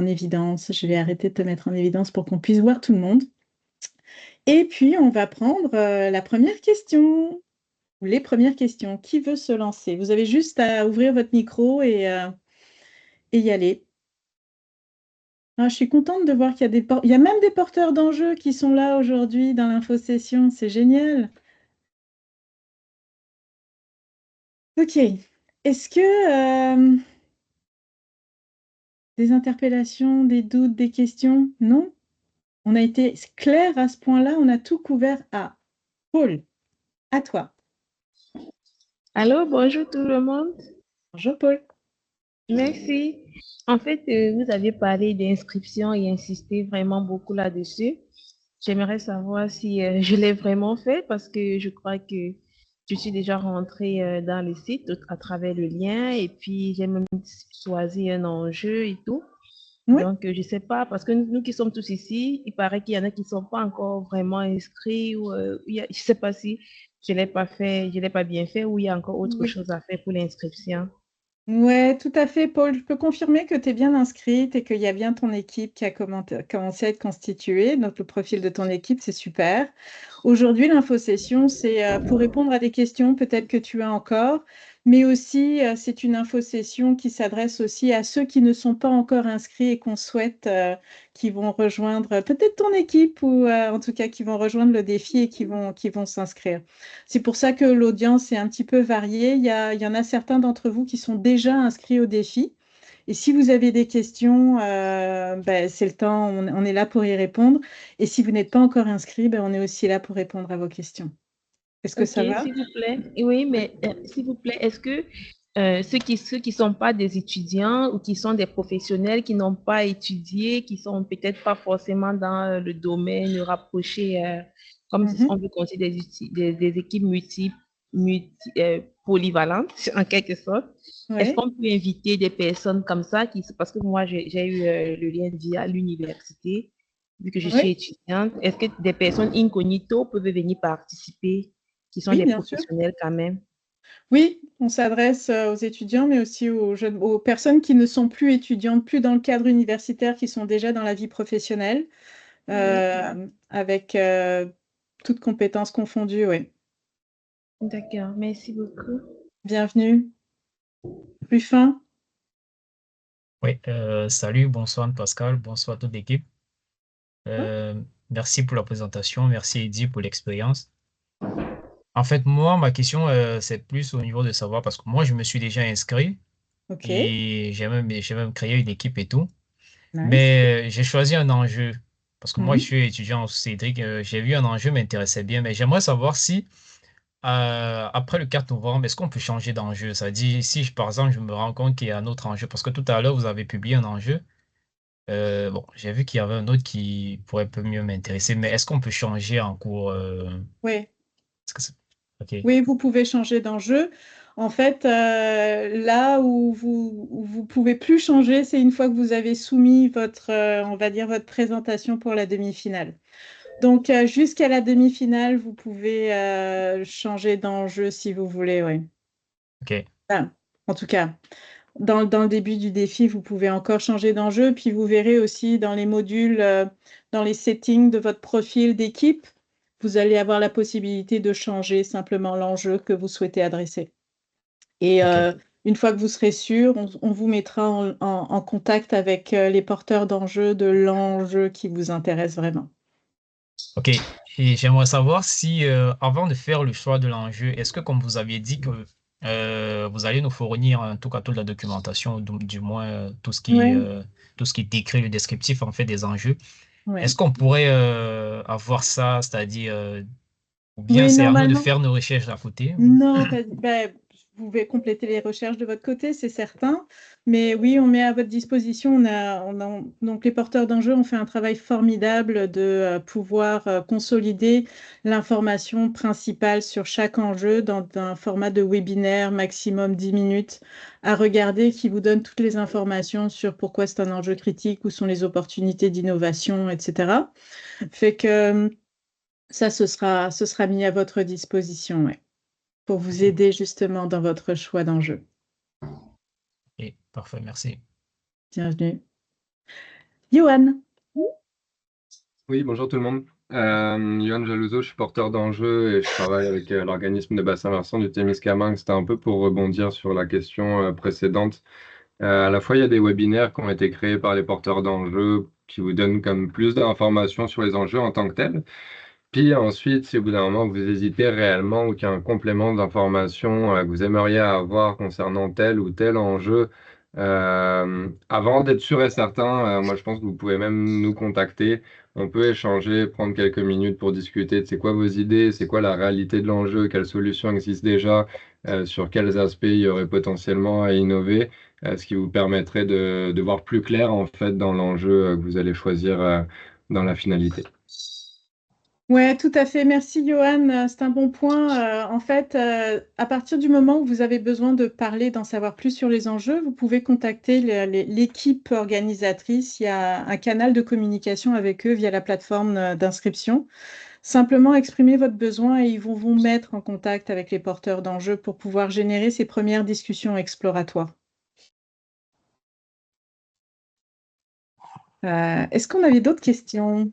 évidence. Je vais arrêter de te mettre en évidence pour qu'on puisse voir tout le monde. Et puis, on va prendre la première question, ou les premières questions. Qui veut se lancer? Vous avez juste à ouvrir votre micro et y aller. Ah, je suis contente de voir qu'il y a il y a même des porteurs d'enjeux qui sont là aujourd'hui dans l'infosession. C'est génial. Ok. Est-ce que des interpellations, des doutes, des questions? Non? On a été clair à ce point-là, on a tout couvert. Ah, Paul, à toi. Allô, bonjour tout le monde. Bonjour Paul. Merci. En fait, vous avez parlé d'inscription et insisté vraiment beaucoup là-dessus. J'aimerais savoir si je l'ai vraiment fait parce que je crois que je suis déjà rentrée dans le site à travers le lien et puis j'ai même choisi un enjeu et tout. Oui. Donc, je ne sais pas, parce que nous qui sommes tous ici, il paraît qu'il y en a qui ne sont pas encore vraiment inscrits ou je ne sais pas si je ne l'ai pas fait, je ne l'ai pas bien fait ou il y a encore autre Oui. chose à faire pour l'inscription. Ouais, tout à fait, Paul. Je peux confirmer que tu es bien inscrite et qu'il y a bien ton équipe qui a commencé à être constituée. Donc, le profil de ton équipe, c'est super. Aujourd'hui, l'infosession, c'est pour répondre à des questions peut-être que tu as encore, mais aussi c'est une infosession qui s'adresse aussi à ceux qui ne sont pas encore inscrits et qu'on souhaite qui vont rejoindre peut-être ton équipe ou en tout cas qui vont rejoindre le défi et qui vont s'inscrire. C'est pour ça que l'audience est un petit peu variée. Il y en a certains d'entre vous qui sont déjà inscrits au défi. Et si vous avez des questions, ben, c'est le temps, on est là pour y répondre. Et si vous n'êtes pas encore inscrit, ben, on est aussi là pour répondre à vos questions. Est-ce que Ok, ça va? s'il vous plaît. Oui, mais s'il vous plaît, est-ce que ceux qui sont pas des étudiants ou qui sont des professionnels qui n'ont pas étudié, qui sont peut-être pas forcément dans le domaine rapproché, comme si on Mhm. veut compter des équipes polyvalentes, en quelque sorte. Est-ce Ouais. qu'on peut inviter des personnes comme ça parce que moi, j'ai eu le lien via l'université, vu que je suis Oui, étudiante. Est-ce que des personnes incognito peuvent venir participer, qui sont oui, des bien sûr. professionnels quand même? Oui, on s'adresse aux étudiants, mais aussi aux personnes qui ne sont plus étudiantes, plus dans le cadre universitaire, qui sont déjà dans la vie professionnelle, avec toutes compétences confondues. Oui. D'accord, merci beaucoup. Bienvenue. Ruffin. Oui, salut, bonsoir Pascal, bonsoir toute l'équipe. Euh, Merci pour la présentation, merci Eddy pour l'expérience. En fait, moi, ma question, c'est plus au niveau de savoir, parce que moi, je me suis déjà inscrit OK. et j'ai même créé une équipe et tout, Nice. mais j'ai choisi un enjeu, parce que moi, je Mhm. suis étudiant au Cédric, j'ai vu un enjeu m'intéressait bien, mais j'aimerais savoir si, après le 4 novembre, est-ce qu'on peut changer d'enjeu? Ça dit, si, par exemple, je me rends compte qu'il y a un autre enjeu, parce que tout à l'heure, vous avez publié un enjeu. Bon, j'ai vu qu'il y avait un autre qui pourrait un peu mieux m'intéresser, mais est-ce qu'on peut changer en cours Oui. est-ce que c'est- Ok, Oui, vous pouvez changer d'enjeu. En fait, là où vous pouvez plus changer, c'est une fois que vous avez soumis votre, on va dire, votre présentation pour la demi-finale. Donc, jusqu'à la demi-finale, vous pouvez changer d'enjeu si vous voulez, oui. ok, Enfin, en tout cas, dans le début du défi, vous pouvez encore changer d'enjeu. Puis vous verrez aussi dans les modules, dans les settings de votre profil d'équipe, vous allez avoir la possibilité de changer simplement l'enjeu que vous souhaitez adresser. Et ok, une fois que vous serez sûr, on vous mettra en contact avec les porteurs d'enjeux de l'enjeu qui vous intéresse vraiment. ok. Et j'aimerais savoir si, avant de faire le choix de l'enjeu, est-ce que, comme vous aviez dit que vous allez nous fournir en tout cas toute la documentation, ou du moins Oui, tout ce qui décrit le descriptif en fait des enjeux, est-ce oui. qu'on pourrait avoir ça, c'est-à-dire, ou bien Oui, c'est à nous de normalement. faire nos recherches à côté? Non, ben, vous pouvez compléter les recherches de votre côté, c'est certain. Mais oui, on met à votre disposition. Donc les porteurs d'enjeux ont fait un travail formidable de pouvoir consolider l'information principale sur chaque enjeu dans un format de webinaire maximum 10 minutes à regarder qui vous donne toutes les informations sur pourquoi c'est un enjeu critique, où sont les opportunités d'innovation, etc. Fait que ça, ce sera mis à votre disposition, ouais, pour vous Ok, aider justement dans votre choix d'enjeu. ok, parfait, merci. Bienvenue. Johan. Oui, bonjour tout le monde. Yoann Jalouzo, je suis porteur d'enjeux et je travaille avec l'organisme de bassin versant du Témiscamingue. C'était un peu pour rebondir sur la question précédente. À la fois, il y a des webinaires qui ont été créés par les porteurs d'enjeux qui vous donnent comme plus d'informations sur les enjeux en tant que tels. Puis ensuite, si au bout d'un moment vous hésitez réellement ou qu'il y a un complément d'information que vous aimeriez avoir concernant tel ou tel enjeu, avant d'être sûr et certain, moi je pense que vous pouvez même nous contacter. On peut échanger, prendre quelques minutes pour discuter de c'est quoi vos idées, c'est quoi la réalité de l'enjeu, quelles solutions existent déjà, sur quels aspects il y aurait potentiellement à innover, ce qui vous permettrait de voir plus clair en fait dans l'enjeu que vous allez choisir dans la finalité. Ouais, tout à fait. Merci, Johan. C'est un bon point. En fait, à partir du moment où vous avez besoin de parler, d'en savoir plus sur les enjeux, vous pouvez contacter l'équipe organisatrice. Il y a un canal de communication avec eux via la plateforme d'inscription. Simplement exprimer votre besoin et ils vont vous mettre en contact avec les porteurs d'enjeux pour pouvoir générer ces premières discussions exploratoires. Est-ce qu'on avait d'autres questions?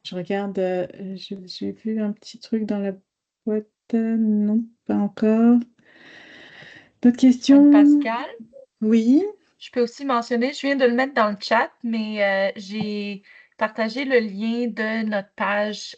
Je regarde, j'ai vu un petit truc dans la boîte. Non, pas encore. D'autres questions? Pascal, Oui. je peux aussi mentionner, je viens de le mettre dans le chat, mais partager le lien de notre page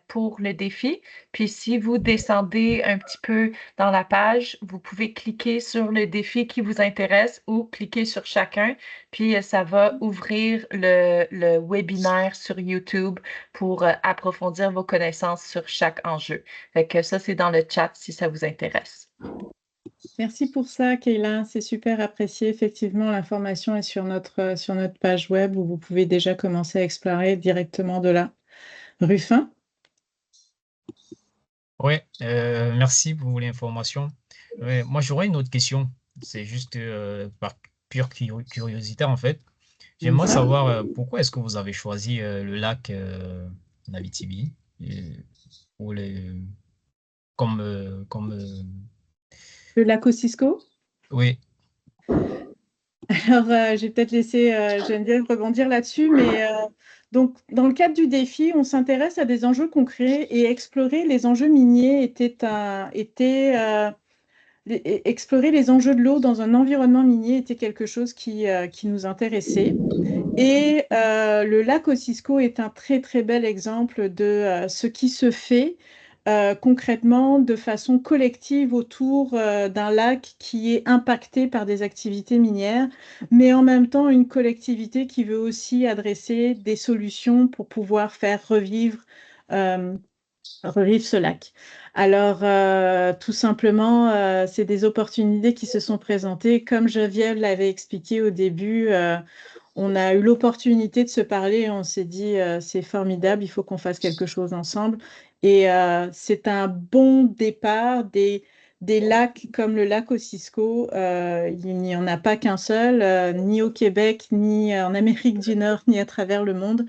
pour le défi. Puis si vous descendez un petit peu dans la page, vous pouvez cliquer sur le défi qui vous intéresse ou cliquer sur chacun. Puis ça va ouvrir le webinaire sur YouTube pour approfondir vos connaissances sur chaque enjeu. Fait que ça, c'est dans le chat si ça vous intéresse. Merci pour ça, Kayla. C'est super apprécié. Effectivement, l'information est sur notre page web où vous pouvez déjà commencer à explorer directement de là. Ruffin? Oui, merci pour l'information. Ouais, moi, j'aurais une autre question. C'est juste par pure curiosité, en fait. J'aimerais savoir pourquoi est-ce que vous avez choisi le lac Nabitibi pour Le lac Kosciuszko? oui, Alors, j'ai peut-être laissé Geneviève rebondir là-dessus, mais donc, dans le cadre du défi, on s'intéresse à des enjeux concrets et explorer les enjeux miniers explorer les enjeux de l'eau dans un environnement minier était quelque chose qui nous intéressait. Et le lac Kosciuszko est un très très bel exemple de ce qui se fait concrètement de façon collective autour d'un lac qui est impacté par des activités minières, mais en même temps une collectivité qui veut aussi adresser des solutions pour pouvoir faire euh, revivre ce lac. Alors, tout simplement, c'est des opportunités qui se sont présentées. Comme Geneviève l'avait expliqué au début, on a eu l'opportunité de se parler et on s'est dit, c'est formidable, il faut qu'on fasse quelque chose ensemble. Et c'est un bon départ des lacs comme le lac Kosciuszko. Il n'y en a pas qu'un seul, ni au Québec, ni en Amérique du Nord, ni à travers le monde.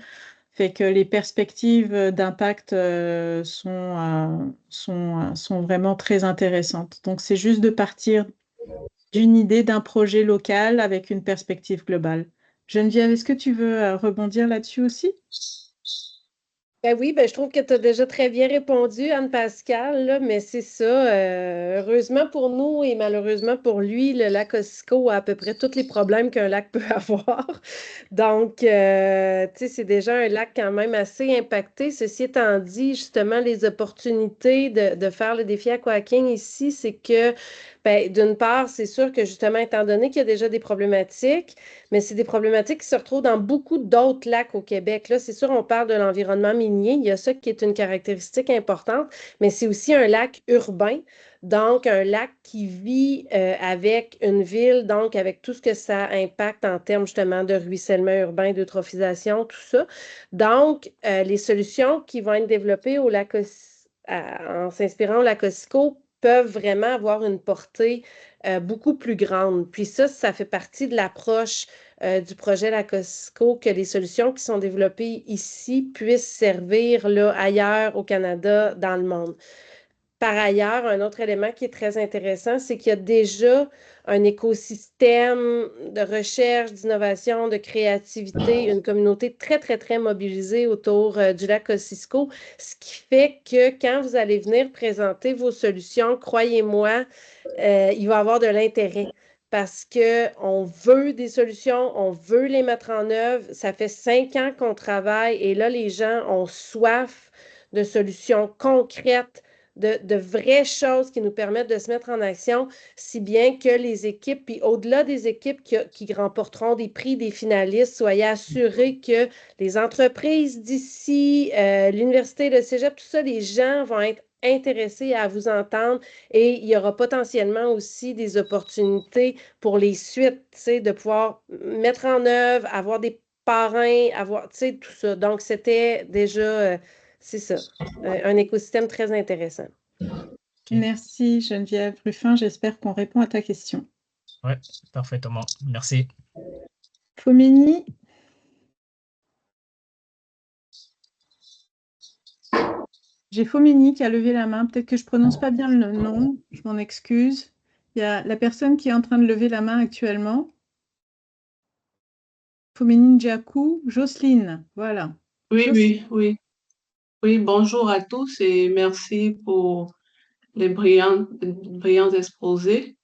Fait que les perspectives d'impact sont vraiment très intéressantes. Donc, c'est juste de partir d'une idée, d'un projet local avec une perspective globale. Geneviève, est-ce que tu veux rebondir là-dessus aussi? Ben oui, ben je trouve que tu as déjà très bien répondu, Anne-Pascale, là, mais c'est ça. Heureusement pour nous et malheureusement pour lui, le lac Ossico a à peu près tous les problèmes qu'un lac peut avoir. Donc, tu sais, c'est déjà un lac quand même assez impacté. Ceci étant dit, justement, les opportunités de faire le défi aquaking ici, c'est que, ben, d'une part, c'est sûr que justement, étant donné qu'il y a déjà des problématiques, mais c'est des problématiques qui se retrouvent dans beaucoup d'autres lacs au Québec. Là, c'est sûr, on parle de l'environnement minier. Il y a ça qui est une caractéristique importante, mais c'est aussi un lac urbain. Donc, un lac qui vit avec une ville, donc avec tout ce que ça impacte en termes justement de ruissellement urbain, d'eutrophisation, tout ça. Donc, les solutions qui vont être développées en s'inspirant au lac Ossico peuvent vraiment avoir une portée beaucoup plus grande. Puis ça fait partie de l'approche du projet Lacosco, que les solutions qui sont développées ici puissent servir là, ailleurs au Canada, dans le monde. Par ailleurs, un autre élément qui est très intéressant, c'est qu'il y a déjà un écosystème de recherche, d'innovation, de créativité, une communauté très, très, très mobilisée autour du lac Ossisco, ce qui fait que quand vous allez venir présenter vos solutions, croyez-moi, il va y avoir de l'intérêt parce qu'on veut des solutions, on veut les mettre en œuvre. Ça fait 5 ans qu'on travaille et là, les gens ont soif de solutions concrètes, de vraies choses qui nous permettent de se mettre en action, si bien que les équipes, puis au-delà des équipes qui remporteront des prix, des finalistes, soyez assurés que les entreprises d'ici, l'université, le cégep, tout ça, les gens vont être intéressés à vous entendre et il y aura potentiellement aussi des opportunités pour les suites, tu sais, de pouvoir mettre en œuvre, avoir des parrains, avoir, tu sais, tout ça. Donc, c'était déjà, c'est ça, un écosystème très intéressant. Merci Geneviève Ruffin, j'espère qu'on répond à ta question. ouais, parfaitement. Merci. Fomini? J'ai Fomini qui a levé la main. Peut-être que je prononce pas bien le nom. Je m'en excuse. Il y a la personne qui est en train de lever la main actuellement. Fomini Njaku, Jocelyne. Voilà. Oui, Jocelyne. oui. Bonjour à tous et merci pour les brillants exposés.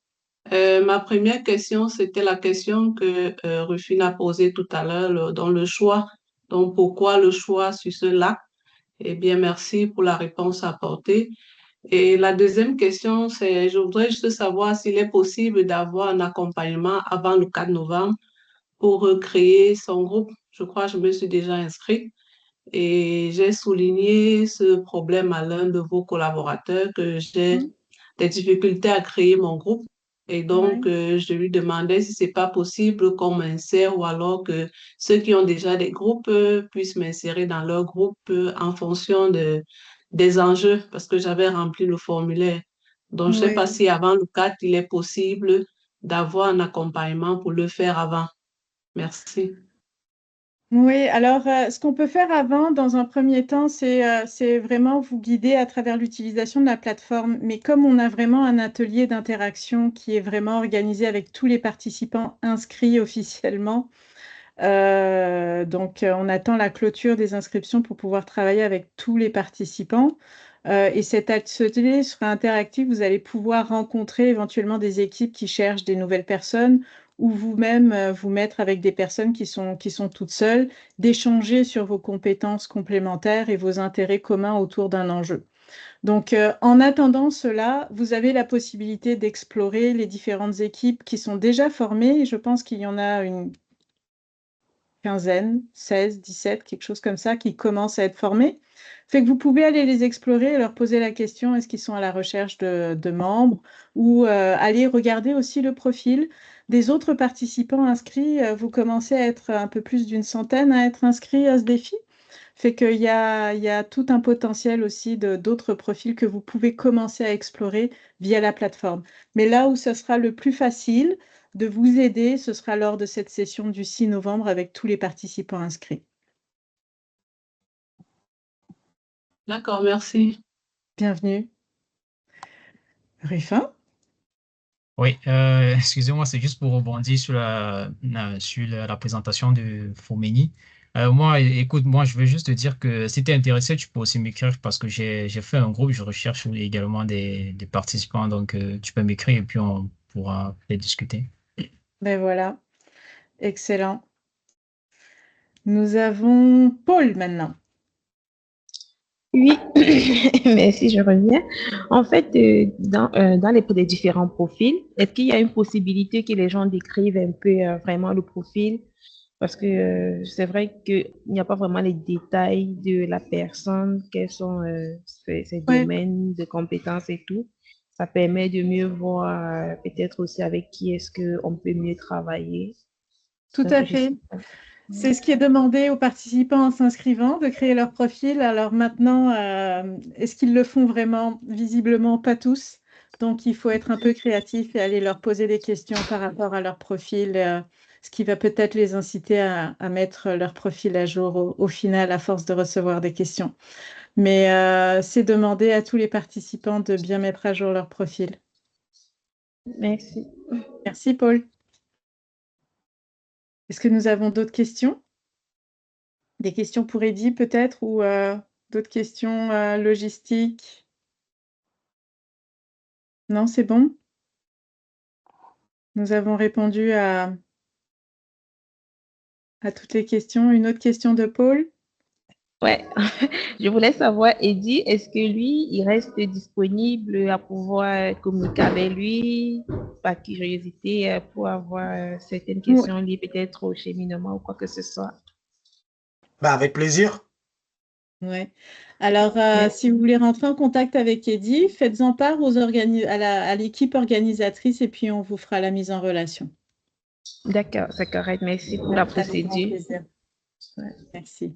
Ma première question, c'était la question que Rufine a posée tout à l'heure, dans le choix Donc, pourquoi le choix sur ce lac? Eh bien, merci pour la réponse apportée. Et la deuxième question, c'est, je voudrais juste savoir s'il est possible d'avoir un accompagnement avant le 4 novembre pour créer son groupe. Je crois que je me suis déjà inscrite et j'ai souligné ce problème à l'un de vos collaborateurs que j'ai Mhm. des difficultés à créer mon groupe. Et donc, Ouais. je lui demandais si c'est pas possible qu'on m'insère ou alors que ceux qui ont déjà des groupes puissent m'insérer dans leur groupe en fonction des enjeux parce que j'avais rempli le formulaire. Donc, je sais pas Ouais. si avant le 4, il est possible d'avoir un accompagnement pour le faire avant. Merci. Oui, alors ce qu'on peut faire avant, dans un premier temps, c'est vraiment vous guider à travers l'utilisation de la plateforme. Mais comme on a vraiment un atelier d'interaction qui est vraiment organisé avec tous les participants inscrits officiellement, donc on attend la clôture des inscriptions pour pouvoir travailler avec tous les participants. Et cet atelier sera interactif. Vous allez pouvoir rencontrer éventuellement des équipes qui cherchent des nouvelles personnes ou vous-même vous mettre avec des personnes qui sont toutes seules, d'échanger sur vos compétences complémentaires et vos intérêts communs autour d'un enjeu. Donc, en attendant cela, vous avez la possibilité d'explorer les différentes équipes qui sont déjà formées. Et je pense qu'il y en a une quinzaine, 16, 17, quelque chose comme ça, qui commencent à être formés. Fait que vous pouvez aller les explorer et leur poser la question, est-ce qu'ils sont à la recherche de membres ou aller regarder aussi le profil des autres participants inscrits. Vous commencez à être un peu plus d'une centaine à être inscrits à ce défi. Fait il y a tout un potentiel aussi d'autres profils que vous pouvez commencer à explorer via la plateforme. Mais là où ce sera le plus facile de vous aider, ce sera lors de cette session du 6 novembre avec tous les participants inscrits. D'accord, merci. Bienvenue. Ruffin? Oui, excusez-moi, c'est juste pour rebondir sur la présentation de Fomeni. Moi, écoute, moi, je veux juste te dire que si tu es intéressé, tu peux aussi m'écrire parce que j'ai fait un groupe, je recherche également des participants, donc tu peux m'écrire et puis on pourra les discuter. Ben voilà, excellent. Nous avons Paul maintenant. Oui, merci, je reviens. En fait, dans les différents profils, est-ce qu'il y a une possibilité que les gens décrivent un peu vraiment le profil? Parce que c'est vrai qu'il n'y a pas vraiment les détails de la personne, quels sont ses Oui, domaines de compétences et tout. Ça permet de mieux voir peut-être aussi avec qui est-ce qu'on peut mieux travailler. tout Donc, à je sais fait. pas. C'est ce qui est demandé aux participants en s'inscrivant, de créer leur profil. Alors maintenant, est-ce qu'ils le font vraiment? Visiblement, pas tous. Donc, il faut être un peu créatif et aller leur poser des questions par rapport à leur profil, ce qui va peut-être les inciter à mettre leur profil à jour au final à force de recevoir des questions. Mais c'est demandé à tous les participants de bien mettre à jour leur profil. Merci. Merci, Paul. Est-ce que nous avons d'autres questions? Des questions pour Eddy peut-être ou d'autres questions logistiques? Non, c'est bon? Nous avons répondu à toutes les questions. Une autre question de Paul? Ouais, je voulais savoir, Eddie, est-ce que lui, il reste disponible à pouvoir communiquer avec lui, par curiosité, pour avoir certaines Oui. questions liées peut-être au cheminement ou quoi que ce soit? Bah, avec plaisir. Ouais. Alors, si Merci. vous voulez rentrer en contact avec Eddy, faites-en part à l'équipe organisatrice et puis on vous fera la mise en relation. D'accord, c'est correct. Merci pour la Avec grand procédure. plaisir. Ouais. Merci.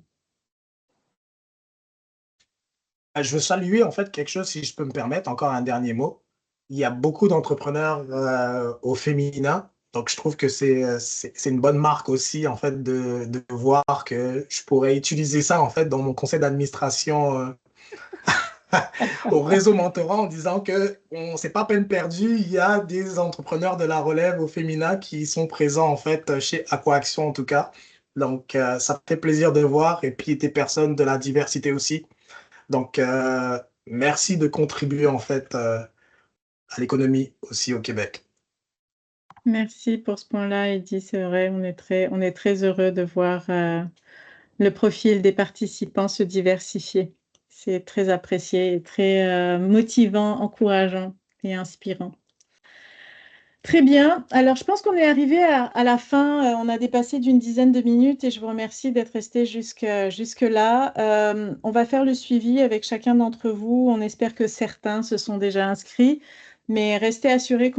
Je veux saluer en fait quelque chose, si je peux me permettre, encore un dernier mot. Il y a beaucoup d'entrepreneurs au féminin, donc je trouve que c'est une bonne marque aussi en fait de voir que je pourrais utiliser ça en fait dans mon conseil d'administration au réseau mentorant en disant que on c'est pas peine perdue, il y a des entrepreneurs de la relève au féminin qui sont présents en fait chez Aquaction en tout cas. Donc ça fait plaisir de voir et puis des personnes de la diversité aussi. Donc, merci de contribuer en fait à l'économie aussi au Québec. Merci pour ce point-là, Eddy. C'est vrai, on est très heureux de voir le profil des participants se diversifier. C'est très apprécié et très motivant, encourageant et inspirant. Très bien. Alors, je pense qu'on est arrivé à la fin. On a dépassé d'une dizaine de minutes et je vous remercie d'être resté jusque-là. On va faire le suivi avec chacun d'entre vous. On espère que certains se sont déjà inscrits, mais restez assurés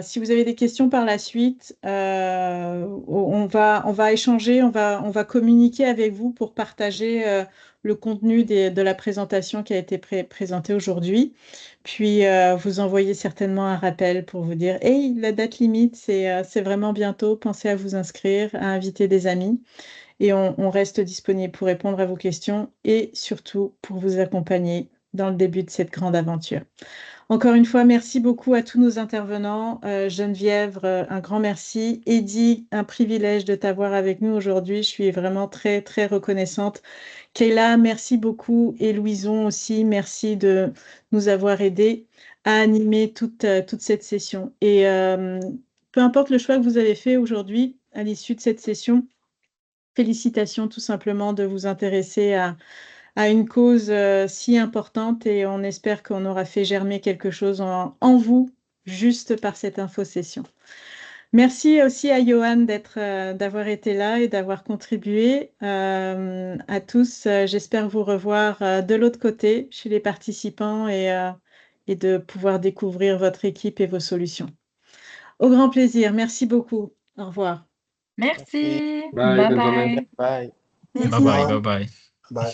si vous avez des questions par la suite, on va échanger, on va communiquer avec vous pour partager le contenu de la présentation qui a été présentée aujourd'hui. Puis, vous envoyez certainement un rappel pour vous dire, hey, la date limite, c'est vraiment bientôt. Pensez à vous inscrire, à inviter des amis. Et on reste disponible pour répondre à vos questions et surtout pour vous accompagner dans le début de cette grande aventure. Encore une fois, merci beaucoup à tous nos intervenants. Geneviève, un grand merci. Eddy, un privilège de t'avoir avec nous aujourd'hui. Je suis vraiment très, très reconnaissante. Kayla, merci beaucoup. Et Louison aussi, merci de nous avoir aidés à animer toute cette session. Et peu importe le choix que vous avez fait aujourd'hui à l'issue de cette session, félicitations tout simplement de vous intéresser à une cause si importante et on espère qu'on aura fait germer quelque chose en vous juste par cette infosession. Merci aussi à Johan d'avoir été là et d'avoir contribué à tous. J'espère vous revoir de l'autre côté chez les participants et de pouvoir découvrir votre équipe et vos solutions. Au grand plaisir. Merci beaucoup. Au revoir. Merci. Bye, Bye bonne journée. bye. Bye. Merci. Bye bye, bye bye. Bye.